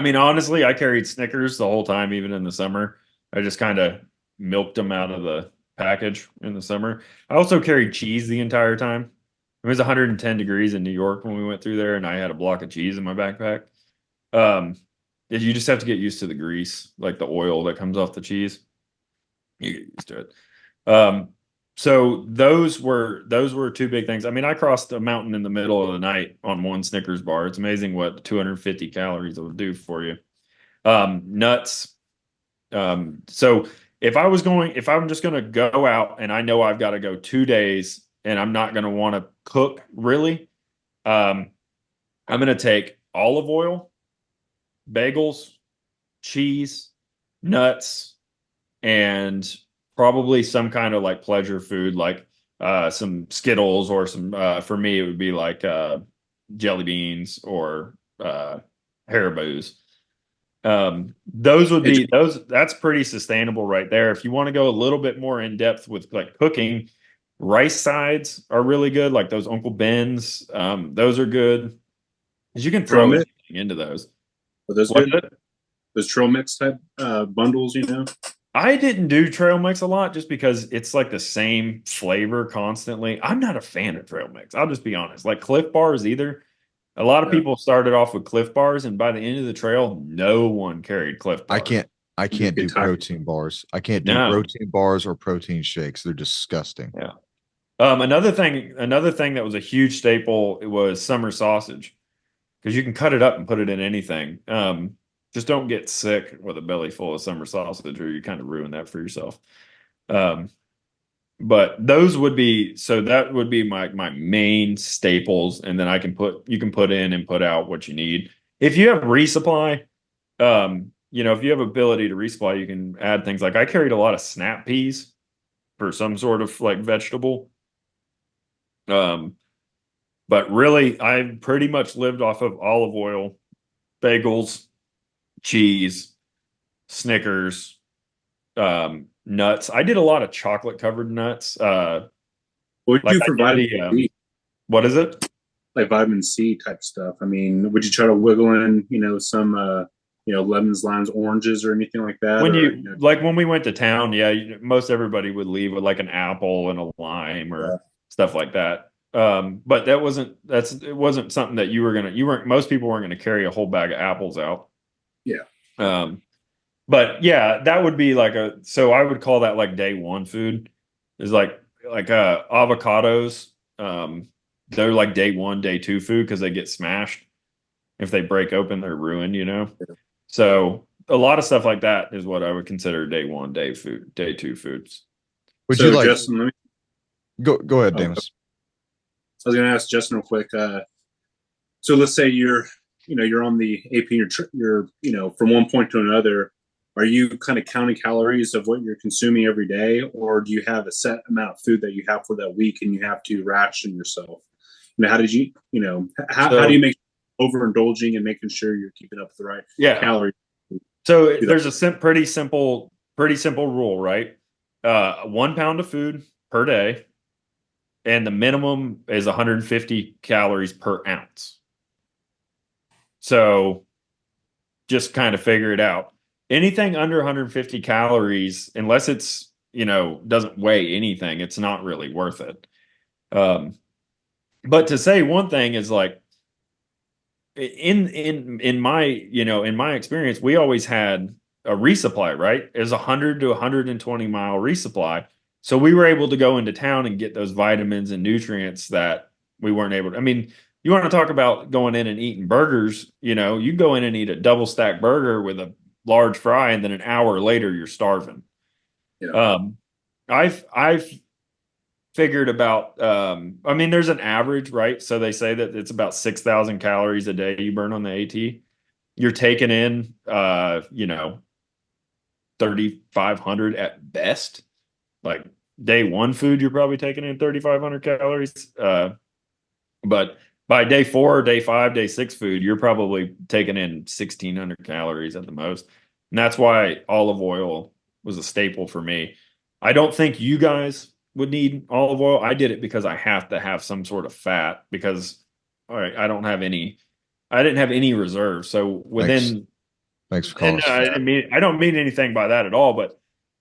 mean, honestly, I carried Snickers the whole time, even in the summer. I just kind of milked them out of the package in the summer. I also carried cheese the entire time. It was 110 degrees in New York when we went through there, and I had a block of cheese in my backpack. Um, you just have to get used to the grease, like the oil that comes off the cheese. You get used to it. Um, so those were two big things. I mean, I crossed a mountain in the middle of the night on one Snickers bar. It's amazing what 250 calories will do for you. Nuts. So if I'm just gonna go out and I know I've got to go 2 days and I'm not gonna want to cook really, I'm gonna take olive oil, bagels, cheese, nuts, and probably some kind of like pleasure food, like some Skittles or some. For me, it would be like jelly beans or Haribo's. Those would be those. That's pretty sustainable right there. If you want to go a little bit more in depth with like cooking, rice sides are really good. Like those Uncle Ben's, those are good because you can Trail throw mix, anything into those. are those What's good? it? Those trail mix type bundles, you know. I didn't do trail mix a lot just because it's like the same flavor constantly. I'm not a fan of trail mix. I'll just be honest. Like Cliff Bars either. A lot of Yeah. people started off with Cliff Bars, and by the end of the trail, no one carried Cliff I Bars. can't I You can't get do tired. protein bars. I can't do No. protein bars or protein shakes. They're disgusting. Yeah. Another thing that was a huge staple, it was summer sausage because you can cut it up and put it in anything. Just don't get sick with a belly full of summer sausage, or you kind of ruin that for yourself. Um, but those would be so that would be my main staples, and then you can put in and put out what you need. If you have resupply, if you have ability to resupply, you can add things like I carried a lot of snap peas for some sort of like vegetable. Um, but really I pretty much lived off of olive oil, bagels, cheese, Snickers, nuts. I did a lot of chocolate covered nuts. What would you Like do I for did vitamin the C? what is it? Like vitamin C type stuff. I mean, would you try to wiggle in, some, lemons, limes, oranges, or anything like that, When or you like when we went to town, yeah, most everybody would leave with like an apple and a lime yeah, or stuff like that. But it wasn't something that you weren't most people weren't gonna carry a whole bag of apples out. yeah. Um, but yeah, that would be like so I would call that like day one food is like avocados. They're like day one, day two food because they get smashed. If they break open, they're ruined. So a lot of stuff like that is what I would consider day one, day two foods. Would you So like Justin, go ahead, I Damus? was going to ask Justin real quick. So let's say you're on the AP, you're from one point to another. Are you kind of counting calories of what you're consuming every day, or do you have a set amount of food that you have for that week and you have to ration yourself? How did how do you So make overindulging and making sure you're keeping up with the right yeah, calories? so Do that. there's a pretty simple rule, right? 1 pound of food per day, and the minimum is 150 calories per ounce. So just kind of figure it out. Anything under 150 calories, unless it's, doesn't weigh anything, it's not really worth it. Um, but to say one thing is like in my experience, we always had a resupply, right? It was 100 to 120 mile resupply. So we were able to go into town and get those vitamins and nutrients that we weren't able to. I mean, you want to talk about going in and eating burgers, you go in and eat a double stack burger with a large fry, and then an hour later you're starving. Yeah. I've figured about I mean there's an average, right? So they say that it's about 6,000 calories a day you burn on the AT. You're taking in 3,500 at best. Like day one food you're probably taking in 3,500 calories. But by day 4, day 5, day 6 food, you're probably taking in 1,600 calories at the most. And that's why olive oil was a staple for me. I don't think you guys would need olive oil. I did it because I have to have some sort of fat because all right, I didn't have any reserves. So Thanks. within Thanks for calling and us fat. I don't mean anything by that at all, but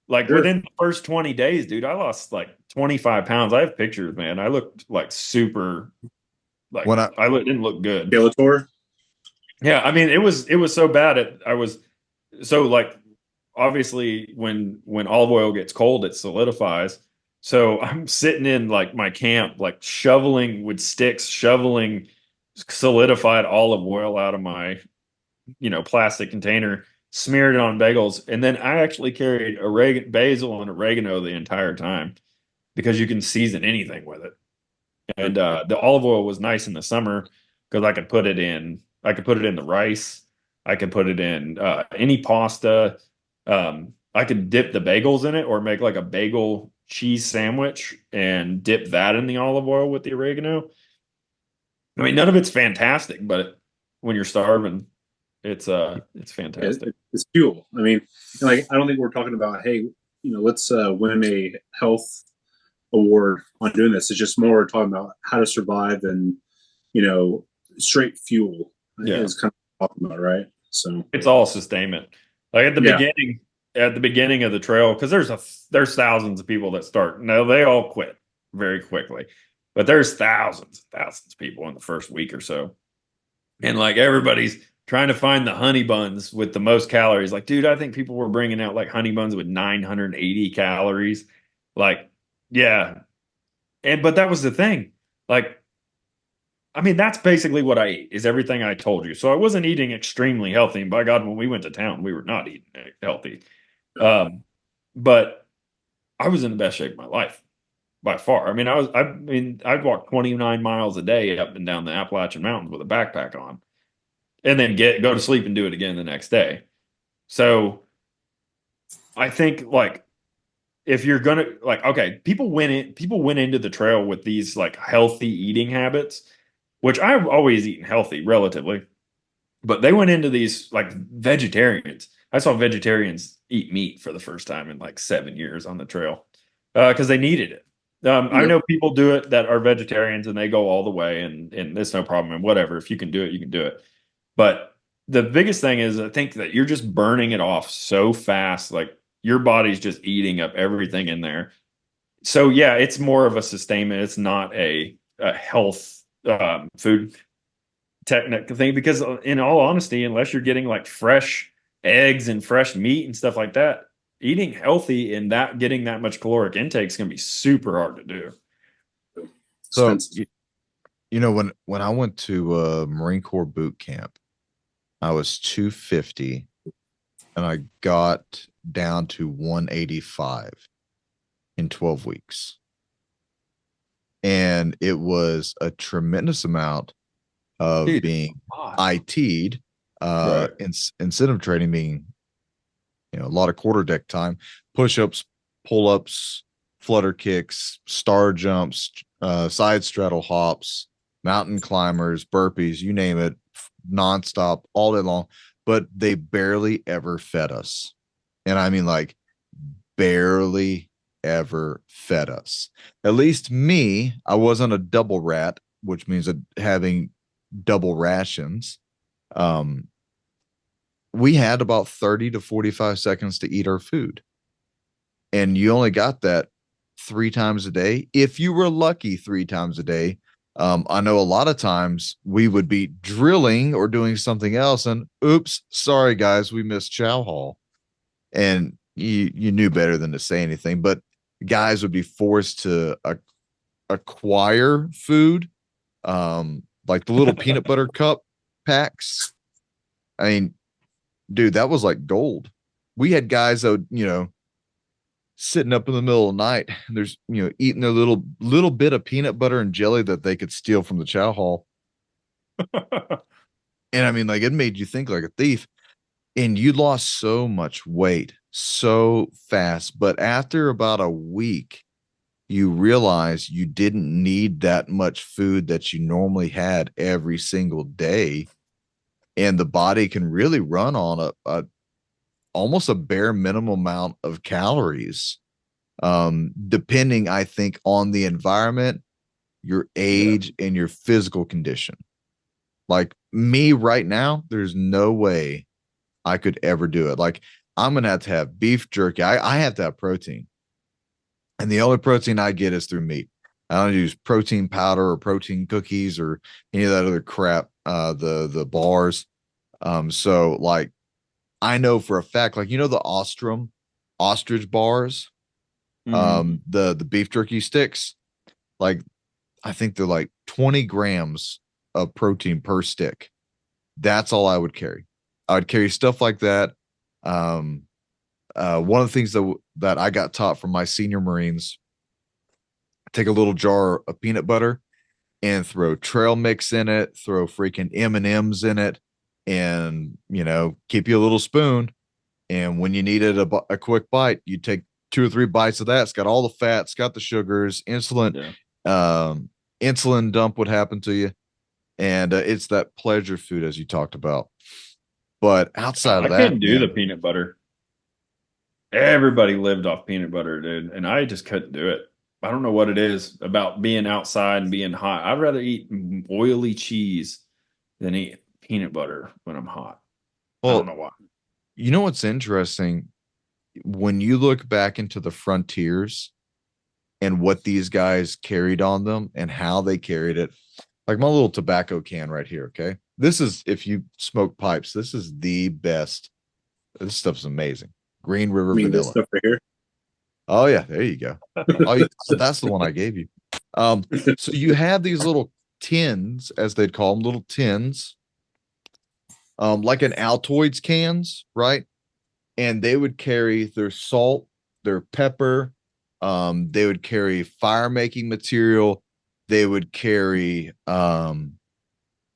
like Sure. within the first 20 days, dude, I lost like 25 pounds. I have pictures, man. I looked like super, like When I didn't look good. Skeletor. Yeah, I mean, it was so bad. I was so like obviously when olive oil gets cold, it solidifies. So I'm sitting in like my camp, like shoveling with sticks, shoveling solidified olive oil out of my plastic container, smeared it on bagels, and then I actually carried basil and oregano the entire time because you can season anything with it. And the olive oil was nice in the summer because I could put it in the rice, I could put it in any pasta. I could dip the bagels in it or make like a bagel cheese sandwich and dip that in the olive oil with the oregano. I mean, none of it's fantastic, but when you're starving, it's fantastic. It's fuel. I mean, like I don't think we're talking about, hey, let's win a health award on doing this. It's just more talking about how to survive and straight fuel Yeah. is kind of talking about, right? So It's all sustainment. Like Yeah. at the beginning of the trail, because there's thousands of people that start. No, they all quit very quickly, but there's thousands and thousands of people in the first week or so, and like everybody's trying to find the honey buns with the most calories. Like, dude, I think people were bringing out like honey buns with 980 calories. Like, yeah, but that was the thing. Like, I mean, that's basically what I eat is everything I told you. So I wasn't eating extremely healthy. And by God, when we went to town, we were not eating healthy. Um, but I was in the best shape of my life by far. I'd walk 29 miles a day up and down the Appalachian Mountains with a backpack on and then go to sleep and do it again the next day. So I think like if you're gonna like, okay, people went into the trail with these like healthy eating habits, which I've always eaten healthy relatively, but they went into these like vegetarians. I saw vegetarians eat meat for the first time in like 7 years on the trail because they needed it. I Yep. know people do it that are vegetarians and they go all the way and it's no problem and whatever. If you can do it, you can do it. But the biggest thing is I think that you're just burning it off so fast. Like your body's just eating up everything in there. So yeah, it's more of a sustainment. It's not a health food technical thing because in all honesty, unless you're getting like fresh eggs and fresh meat and stuff like that, eating healthy and that getting that much caloric intake is going to be super hard to do. So expensive. when I went to Marine Corps boot camp, I was 250 and I got down to 185 in 12 weeks. And it was a tremendous amount of Dude, being God. IT'd, Right. incentive training being, a lot of quarter deck time, push-ups, pull-ups, flutter kicks, star jumps, side straddle hops, mountain climbers, burpees, you name it, nonstop all day long. But they barely ever fed us. And I mean, like, barely ever fed us. At least me, I wasn't a double rat, which means that having double rations. We had about 30 to 45 seconds to eat our food. And you only got that 3 times a day. If you were lucky, 3 times a day. I know a lot of times we would be drilling or doing something else, and oops, sorry guys, we missed chow hall. And you knew better than to say anything, but guys would be forced to acquire food, like the little peanut butter cup packs. I mean, dude, that was like gold. We had guys that would, sitting up in the middle of the night, and there's, eating their little bit of peanut butter and jelly that they could steal from the chow hall. And I mean, like, it made you think like a thief. And you lost so much weight so fast. But after about a week, you realize you didn't need that much food that you normally had every single day. And the body can really run on a almost a bare minimum amount of calories, depending, I think, on the environment, your age, and your physical condition. Like me right now, there's no way I could ever do it. Like I'm gonna to have beef jerky. I have to have protein. And the only protein I get is through meat. I don't use protein powder or protein cookies or any of that other crap, the bars. So like I know for a fact, like the ostrich bars, the beef jerky sticks, like I think they're like 20 grams of protein per stick. That's all I would carry. I would carry stuff like that. One of the things that I got taught from my senior Marines, take a little jar of peanut butter and throw trail mix in it, throw freaking M&Ms in it, and keep you a little spoon. And when you needed a quick bite, you take 2 or 3 bites of that. It's got all the fats, got the sugars, insulin dump would happen to you, and it's that pleasure food as you talked about. But outside of that, I couldn't do the peanut butter. Everybody lived off peanut butter, dude, and I just couldn't do it. I don't know what it is about being outside and being hot. I'd rather eat oily cheese than eat peanut butter when I'm hot. I don't know why. You know what's interesting? When you look back into the frontiers and what these guys carried on them and how they carried it, like my little tobacco can right here. Okay. This is, if you smoke pipes, this is the best. This stuff's amazing. Green River vanilla. This stuff right here. Oh yeah, there you go. That's the one I gave you. So you have these little tins, as they'd call them, little tins, like an Altoids cans, right? And they would carry their salt, their pepper. They would carry fire making material. They would carry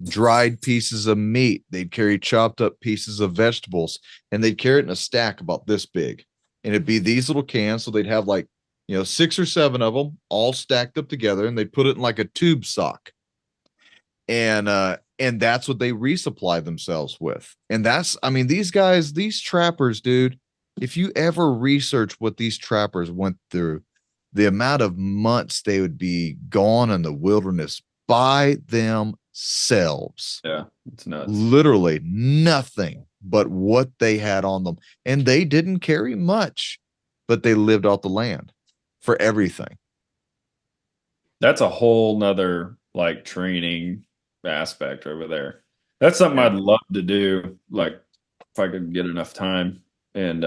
dried pieces of meat. They'd carry chopped up pieces of vegetables, and they'd carry it in a stack about this big. And it'd be these little cans. So they'd have like, 6 or 7 of them all stacked up together, and they'd put it in like a tube sock. And that's what they resupply themselves with. And these guys, these trappers, dude, if you ever research what these trappers went through, the amount of months they would be gone in the wilderness by themselves. Yeah, it's nuts. Literally nothing but what they had on them. And they didn't carry much, but they lived off the land for everything. That's a whole nother like training aspect over there. That's something I'd love to do, like if I could get enough time. And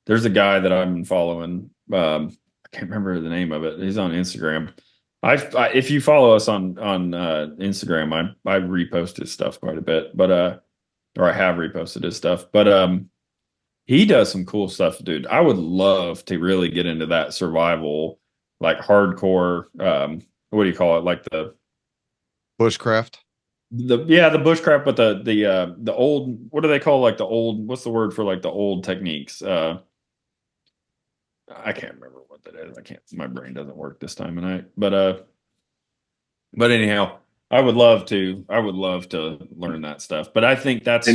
there's a guy that I've been following. I can't remember the name of it. He's on Instagram. If you follow us on Instagram, I repost his stuff quite a bit, but or I have reposted his stuff. But he does some cool stuff, dude. I would love to really get into that survival, like hardcore. What do you call it? Like the bushcraft. The bushcraft, but the old, what do they call, like the old, what's the word for like the old techniques? I can't remember what that is. My brain doesn't work this time of night. But anyhow, I would love to learn that stuff. But I think that's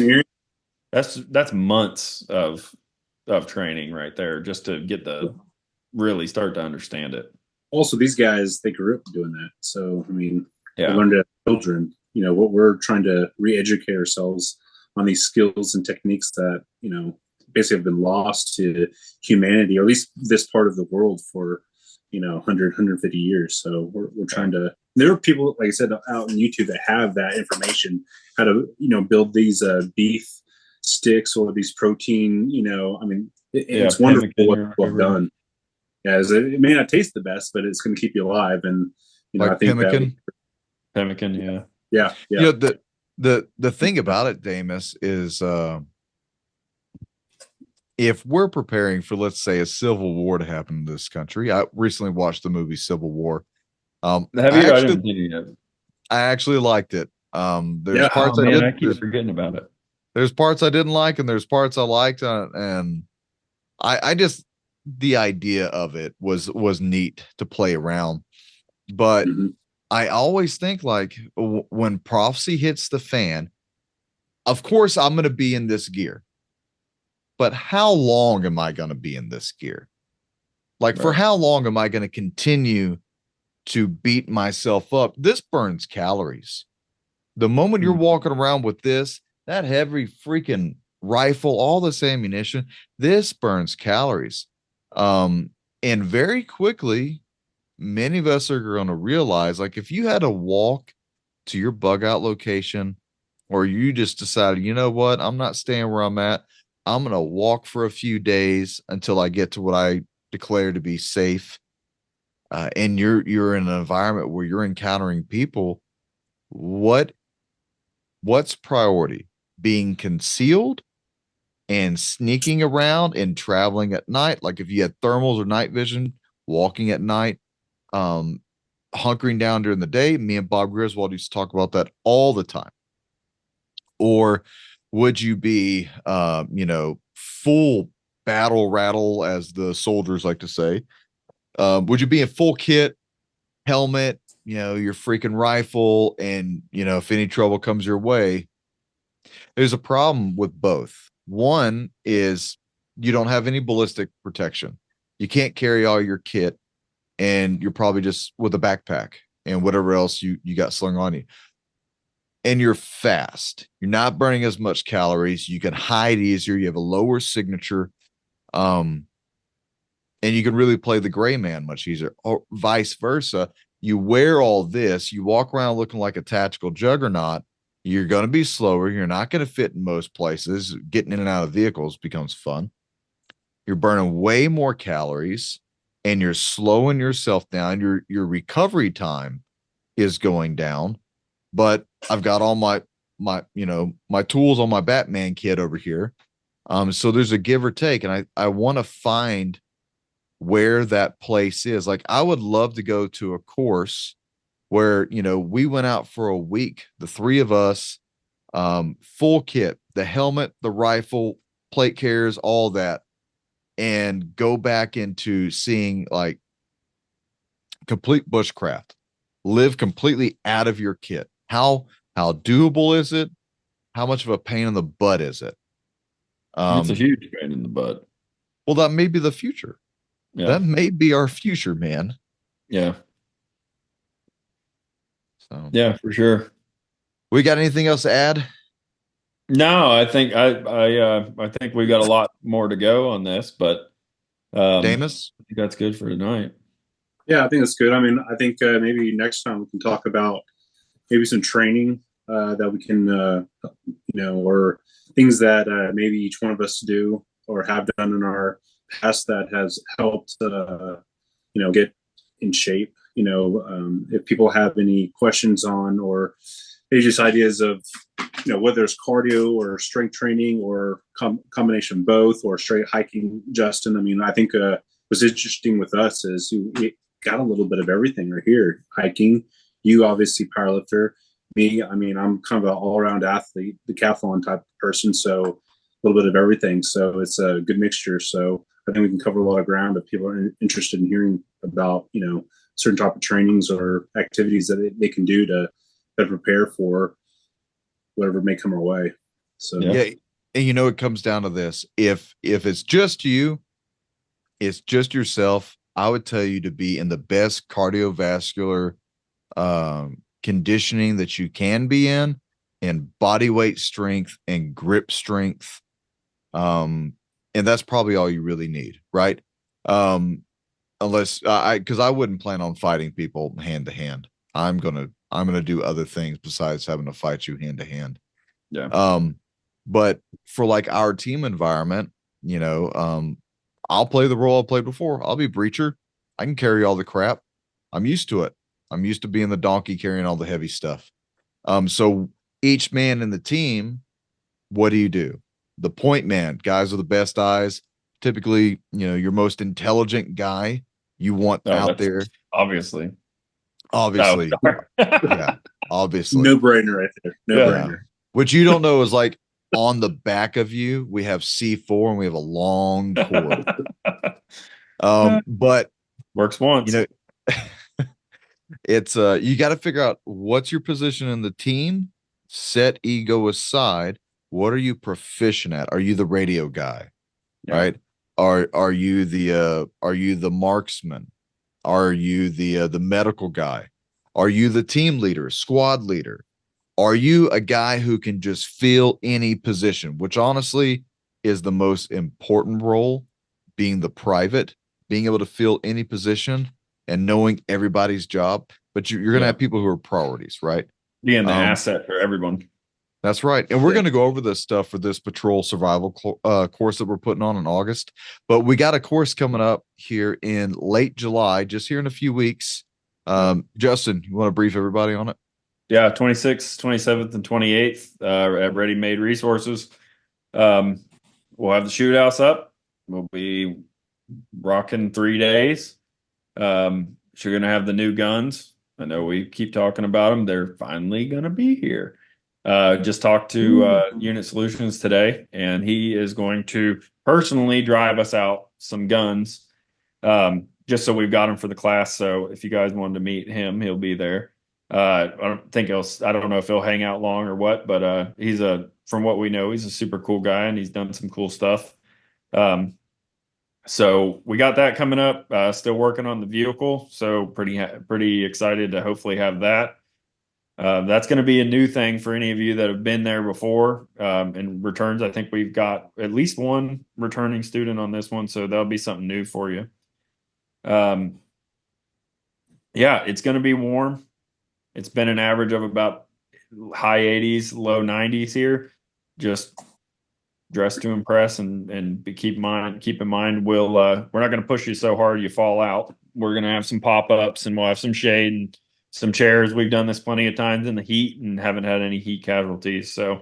months of training right there just to get really start to understand it. Also, these guys, they grew up doing that. So, I mean, they learned as children, what we're trying to re-educate ourselves on these skills and techniques that, basically have been lost to humanity, or at least this part of the world for, 100, 150 years. So we're trying to, there are people, like I said, out on YouTube that have that information, how to, build these beef sticks or these protein, it's wonderful what done. Yeah, it may not taste the best, but it's going to keep you alive. And, like I think pemmican, yeah. The thing about it, Damus, is if we're preparing for, let's say, a civil war to happen in this country. I recently watched the movie Civil War. Have you? I didn't see it yet. I actually liked it. There's parts I didn't. I keep forgetting about it. There's parts I didn't like, and there's parts I liked, and I just the idea of it was neat to play around. But Mhm. I always think like when prophecy hits the fan, of course I'm going to be in this gear. But how long am I going to be in this gear? Like, for Right. how long am I going to continue to beat myself up? This burns calories. The moment you're Mhm. walking around with this, that heavy freaking rifle, all this ammunition, this burns calories. Um, and very quickly, many of us are going to realize, like, if you had to walk to your bug out location, or you just decided, you know what, I'm not staying where I'm at. I'm going to walk for a few days until I get to what I declare to be safe. And you're in an environment where you're encountering people. What what's priority? Being concealed and sneaking around and traveling at night? Like if you had thermals or night vision, walking at night, um, hunkering down during the day. Me and Bob Griswold used to talk about that all the time. Or would you be, full battle rattle, as the soldiers like to say? Would you be in full kit, helmet, your freaking rifle, and if any trouble comes your way? There's a problem with both. One is you don't have any ballistic protection. You can't carry all your kit, and you're probably just with a backpack and whatever else you got slung on you. And you're fast. You're not burning as much calories. You can hide easier. You have a lower signature. Um, and you can really play the gray man much easier, or vice versa. You wear all this, you walk around looking like a tactical juggernaut. You're going to be slower. You're not going to fit in most places. Getting in and out of vehicles becomes fun. You're burning way more calories, and you're slowing yourself down. Your recovery time is going down. But I've got all my tools on my Batman kit over here. So there's a give or take, and I want to find where that place is. Like, I would love to go to a course where, we went out for a week, the three of us, full kit, the helmet, the rifle, plate carriers, all that, and go back into seeing like complete bushcraft, live completely out of your kit. How doable is it? How much of a pain in the butt is it? It's a Um, huge pain in the butt. well, that may be the future. Yeah. That may be our future, man. Yeah. So, Yeah, for sure. we got anything else to add? No, I think we got a lot more to go on this, but Damus? I think that's good for tonight. Yeah, I think that's good. I mean, I think maybe next time we can talk about maybe some training that we can, or things that maybe each one of us do or have done in our past that has helped, get in shape. If people have any questions on, or maybe just ideas of, whether it's cardio or strength training or combination of both, or straight hiking. Justin, I mean, I think what's interesting with us is we got a little bit of everything right here. Hiking, you obviously powerlifter. Me, I mean, I'm kind of an all-around athlete, decathlon type of person, so a little bit of everything. So it's a good mixture. So I think we can cover a lot of ground if people are interested in hearing about, certain type of trainings or activities that they can do to prepare for whatever may come our way. So Yeah. Yeah. And it comes down to this. If it's just you, it's just yourself, I would tell you to be in the best cardiovascular conditioning that you can be in, and body weight strength and grip strength. And that's probably all you really need, right? Unless because I wouldn't plan on fighting people hand to hand. I'm gonna do other things besides having to fight you hand to hand. Yeah. But for like our team environment, I'll play the role I played before. I'll be breacher. I can carry all the crap. I'm used to it. I'm used to being the donkey carrying all the heavy stuff. So each man in the team, what do you do? The point man, guys with the best eyes, typically, your most intelligent guy you want Oh, out that's there. obviously. Oh, Obviously. sorry. Yeah, obviously. no brainer right there. No Yeah. Yeah. brainer. What you don't know is like on the back of you, we have C4 and we have a long cord. But Works once. you know, it's you got to figure out what's your position in the team, set ego aside. What are you proficient at? Are you the radio guy? Yeah. Right? Are you the marksman? Are you the medical guy? Are you the team leader, squad leader? Are you a guy who can just fill any position, which honestly is the most important role, being the private, being able to fill any position and knowing everybody's job. But you're going to Yeah. have people who are priorities, right? Being the asset for everyone. That's right. And we're going to go over this stuff for this patrol survival course that we're putting on in August. But we got a course coming up here in late July, just here in a few weeks. Justin, you want to brief everybody on it? Yeah, 26th, 27th, and 28th at Ready Made Resources. We'll have the shootouts up. We'll be rocking 3 days. You're going to have the new guns. I know we keep talking about them. They're finally going to be here. Just talked to Unit Solutions today, and he is going to personally drive us out some guns, just so we've got them for the class. So if you guys wanted to meet him, he'll be there. I don't know if he'll hang out long or what, but from what we know, he's a super cool guy, and he's done some cool stuff. So we got that coming up. Still working on the vehicle, so pretty excited to hopefully have that. That's going to be a new thing for any of you that have been there before. And returns, I think we've got at least one returning student on this one, so that'll be something new for you. Yeah, it's going to be warm. It's been an average of about high 80s, low 90s here. Just dress to impress, and keep in mind we're not going to push you so hard you fall out. We're going to have some pop-ups, and we'll have some shade and some chairs. We've done this plenty of times in the heat and haven't had any heat casualties. So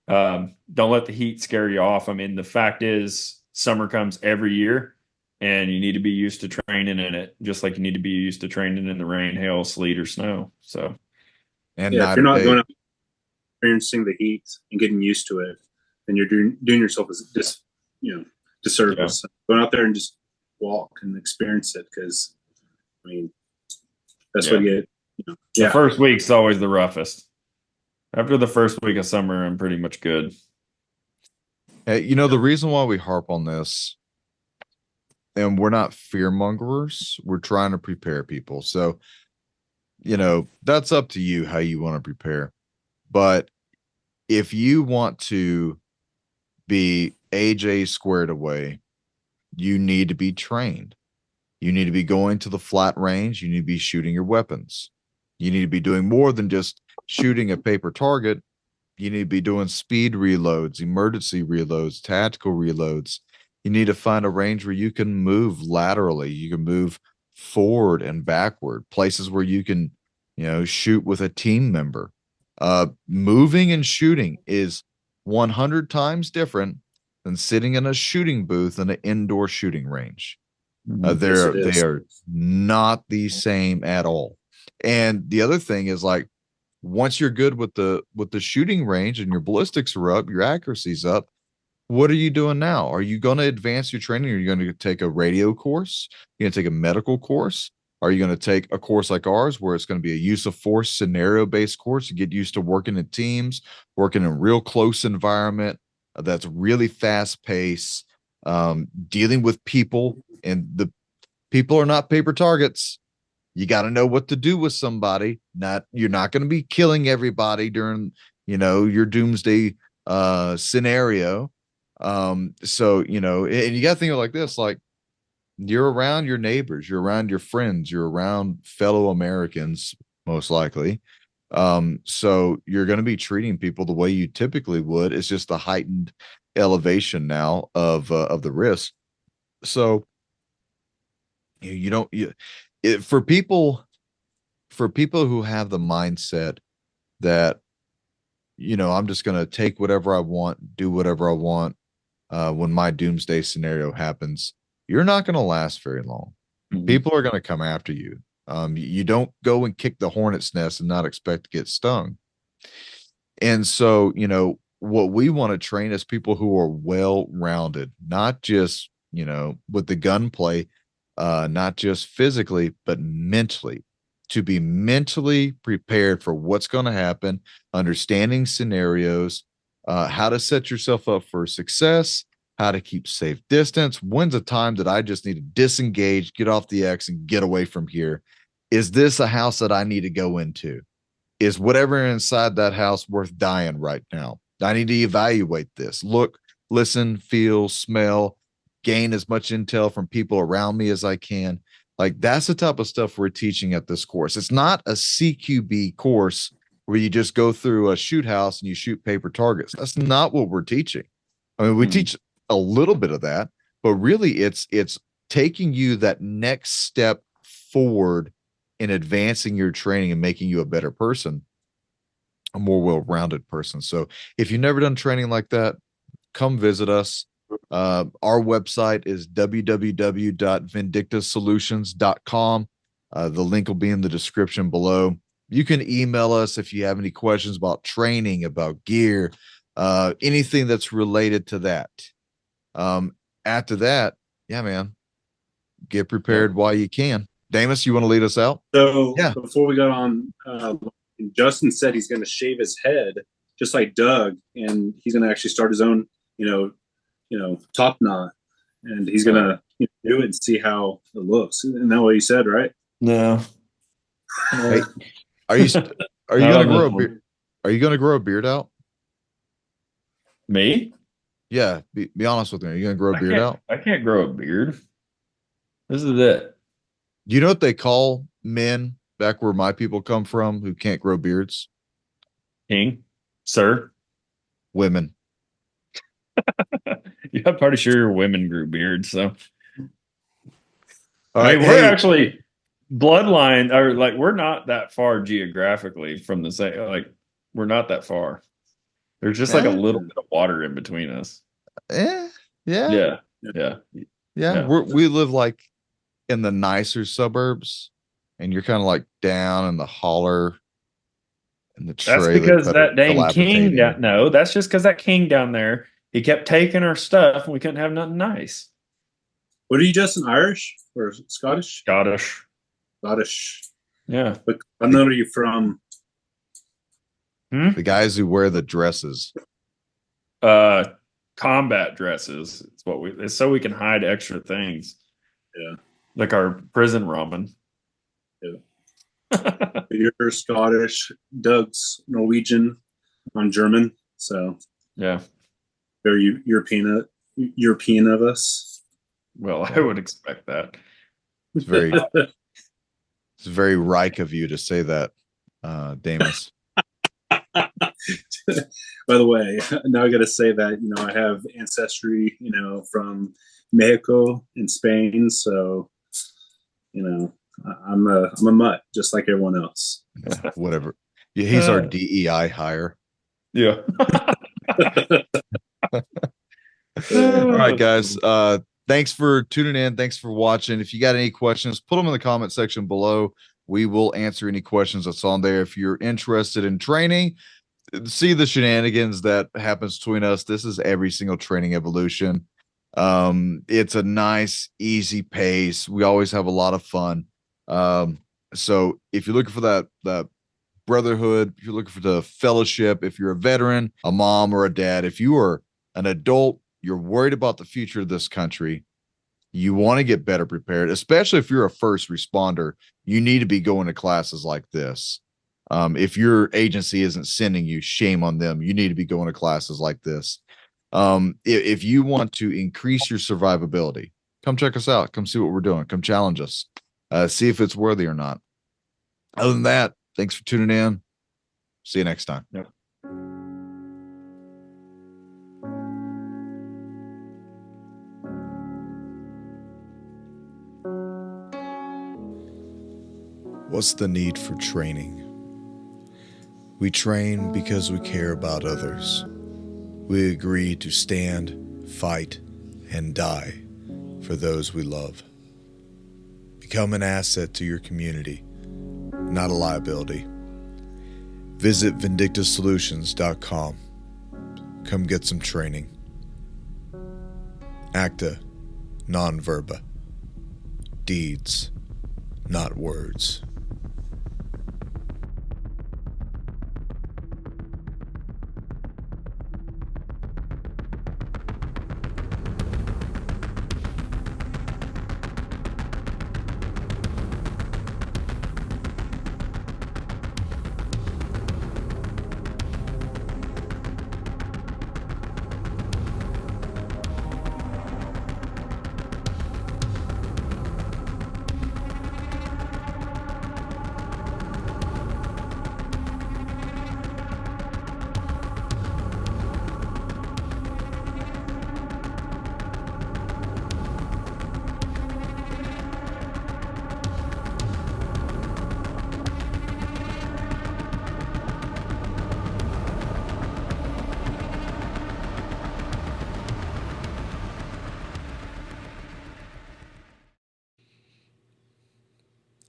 don't let the heat scare you off. I mean, the fact is summer comes every year, and you need to be used to training in it, just like you need to be used to training in the rain, hail, sleet, or snow. So, And yeah, if you're not going out experiencing the heat and getting used to it, then you're doing yourself disservice. Yeah. Going out there and just walk and experience it, because I mean that's what you get. The first week's always the roughest. After the first week of summer, I'm pretty much good. Hey, the reason why we harp on this, and we're not fear mongers, we're trying to prepare people. So, that's up to you how you want to prepare. But if you want to be AJ squared away, you need to be trained. You need to be going to the flat range. You need to be shooting your weapons. You need to be doing more than just shooting a paper target. You need to be doing speed reloads, emergency reloads, tactical reloads. You need to find a range where you can move laterally. You can move forward and backward, places where you can, shoot with a team member. Moving and shooting is 100 times different than sitting in a shooting booth in an indoor shooting range. They are not the same at all. And the other thing is, like, once you're good with the shooting range and your ballistics are up, your accuracy's up, what are you doing now? Are you going to advance your training? Are you going to take a radio course? You're going to take a medical course? Are you going to take a course like ours, where it's going to be a use of force scenario-based course to get used to working in teams, working in real close environment that's really fast-paced, dealing with people, and the people are not paper targets. You got to know what to do with somebody. You're not going to be killing everybody during, your doomsday scenario. So, and you got to think of it like this, like, you're around your neighbors, you're around your friends, you're around fellow Americans, most likely. So you're going to be treating people the way you typically would. It's just the heightened elevation now of the risk. So for people who have the mindset that, I'm just going to take whatever I want, do whatever I want, when my doomsday scenario happens, you're not going to last very long. Mm-hmm. People are going to come after you. You don't go and kick the hornet's nest and not expect to get stung. And so, what we want to train is people who are well-rounded, not just, with the gunplay, not just physically, but mentally, to be mentally prepared for what's going to happen, understanding scenarios, how to set yourself up for success, how to keep safe distance. When's a time that I just need to disengage, get off the X, and get away from here? Is this a house that I need to go into? Is whatever inside that house worth dying right now? I need to evaluate this. Look, listen, feel, smell, gain as much intel from people around me as I can. Like, that's the type of stuff we're teaching at this course. It's not a CQB course where you just go through a shoot house and you shoot paper targets. That's not what we're teaching. I mean, we teach a little bit of that, but really it's taking you that next step forward in advancing your training and making you a better person, a more well-rounded person. So if you've never done training like that, come visit us. Our website is www.vindictasolutions.com. The link will be in the description below. You can email us if you have any questions about training, about gear, anything that's related to that. After that, yeah, man, get prepared while you can. Damus, you want to lead us out? So Yeah. before we got on, Justin said he's going to shave his head just like Doug, and he's going to actually start his own, top knot, and he's going to do it and see how it looks. Isn't that what you said, right? No. Hey, are you going to grow a beard? Are you going to grow a beard out? Me? Yeah, be honest with me. Are you going to grow a beard out? I can't grow a beard. This is it. Do you know what they call men back where my people come from who can't grow beards? King, sir. Women. Yeah, I'm pretty sure women grew beards. So, All I right, mean, we're hey, actually bloodline, or like we're not that far geographically from the same. Like we're not that far. There's just like a little bit of water in between us. yeah. Yeah. We live like in the nicer suburbs, and you're kind of like down in the holler in the That's trailer. because that dang king. dilapidating. No, that's just because that king down there, he kept taking our stuff, and we couldn't have nothing nice. What are you, Justin? Irish or Scottish? Scottish. Scottish. Yeah. But I know you from. The guys who wear the dresses. Combat dresses. It's so we can hide extra things. Yeah. Like our prison ramen. Yeah. You're Scottish, Doug's Norwegian, I'm German, so Yeah. very European of us. Well, I would expect that. It's very Reich of you to say that, Damus. By the way, now I got to say that I have ancestry, from Mexico and Spain, so I'm a mutt just like everyone else. Whatever. Yeah, he's our DEI hire. Yeah. All right, guys. Thanks for tuning in. Thanks for watching. If you got any questions, put them in the comment section below. We will answer any questions that's on there. If you're interested in training, see the shenanigans that happens between us. This is every single training evolution. It's a nice, easy pace. We always have a lot of fun. So if you're looking for that brotherhood, if you're looking for the fellowship, if you're a veteran, a mom or a dad, if you are an adult, you're worried about the future of this country, you want to get better prepared, especially if you're a first responder, you need to be going to classes like this. If your agency isn't sending you, shame on them. You need to be going to classes like this. If you want to increase your survivability, come check us out. Come see what we're doing. Come challenge us. See if it's worthy or not. Other than that, thanks for tuning in. See you next time. Yep. What's the need for training? We train because we care about others. We agree to stand, fight, and die for those we love. Become an asset to your community, not a liability. Visit vindictasolutions.com. Come get some training. Acta non verba. deeds, not words.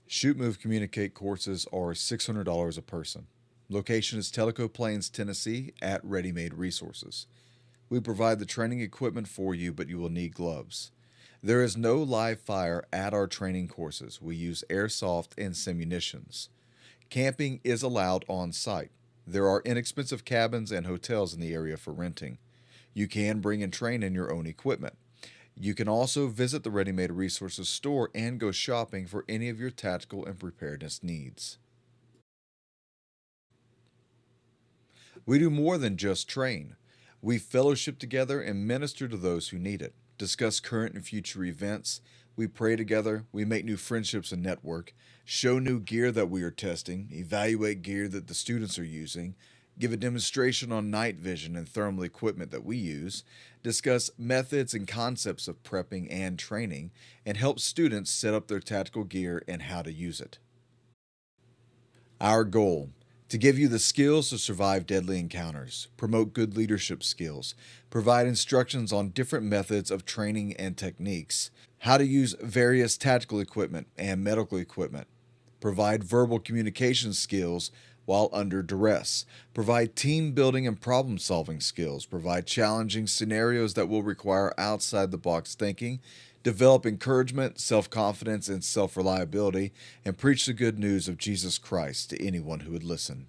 Shoot, Move, Communicate courses are $600 a person. Location is Tellico Plains, Tennessee at Ready Made Resources. We provide the training equipment for you, but you will need gloves. There is no live fire at our training courses. We use airsoft and simunitions. Camping is allowed on site. There are inexpensive cabins and hotels in the area for renting. You can bring and train in your own equipment. You can also visit the Ready Made Resources store and go shopping for any of your tactical and preparedness needs. We do more than just train. We fellowship together and minister to those who need it, discuss current and future events. We pray together, we make new friendships and network, show new gear that we are testing, evaluate gear that the students are using, give a demonstration on night vision and thermal equipment that we use, discuss methods and concepts of prepping and training, and help students set up their tactical gear and how to use it. Our goal: to give you the skills to survive deadly encounters, promote good leadership skills, provide instructions on different methods of training and techniques, how to use various tactical equipment and medical equipment, provide verbal communication skills while under duress, provide team building and problem solving skills, provide challenging scenarios that will require outside the box thinking, develop encouragement, self-confidence, and self-reliability, and preach the good news of Jesus Christ to anyone who would listen.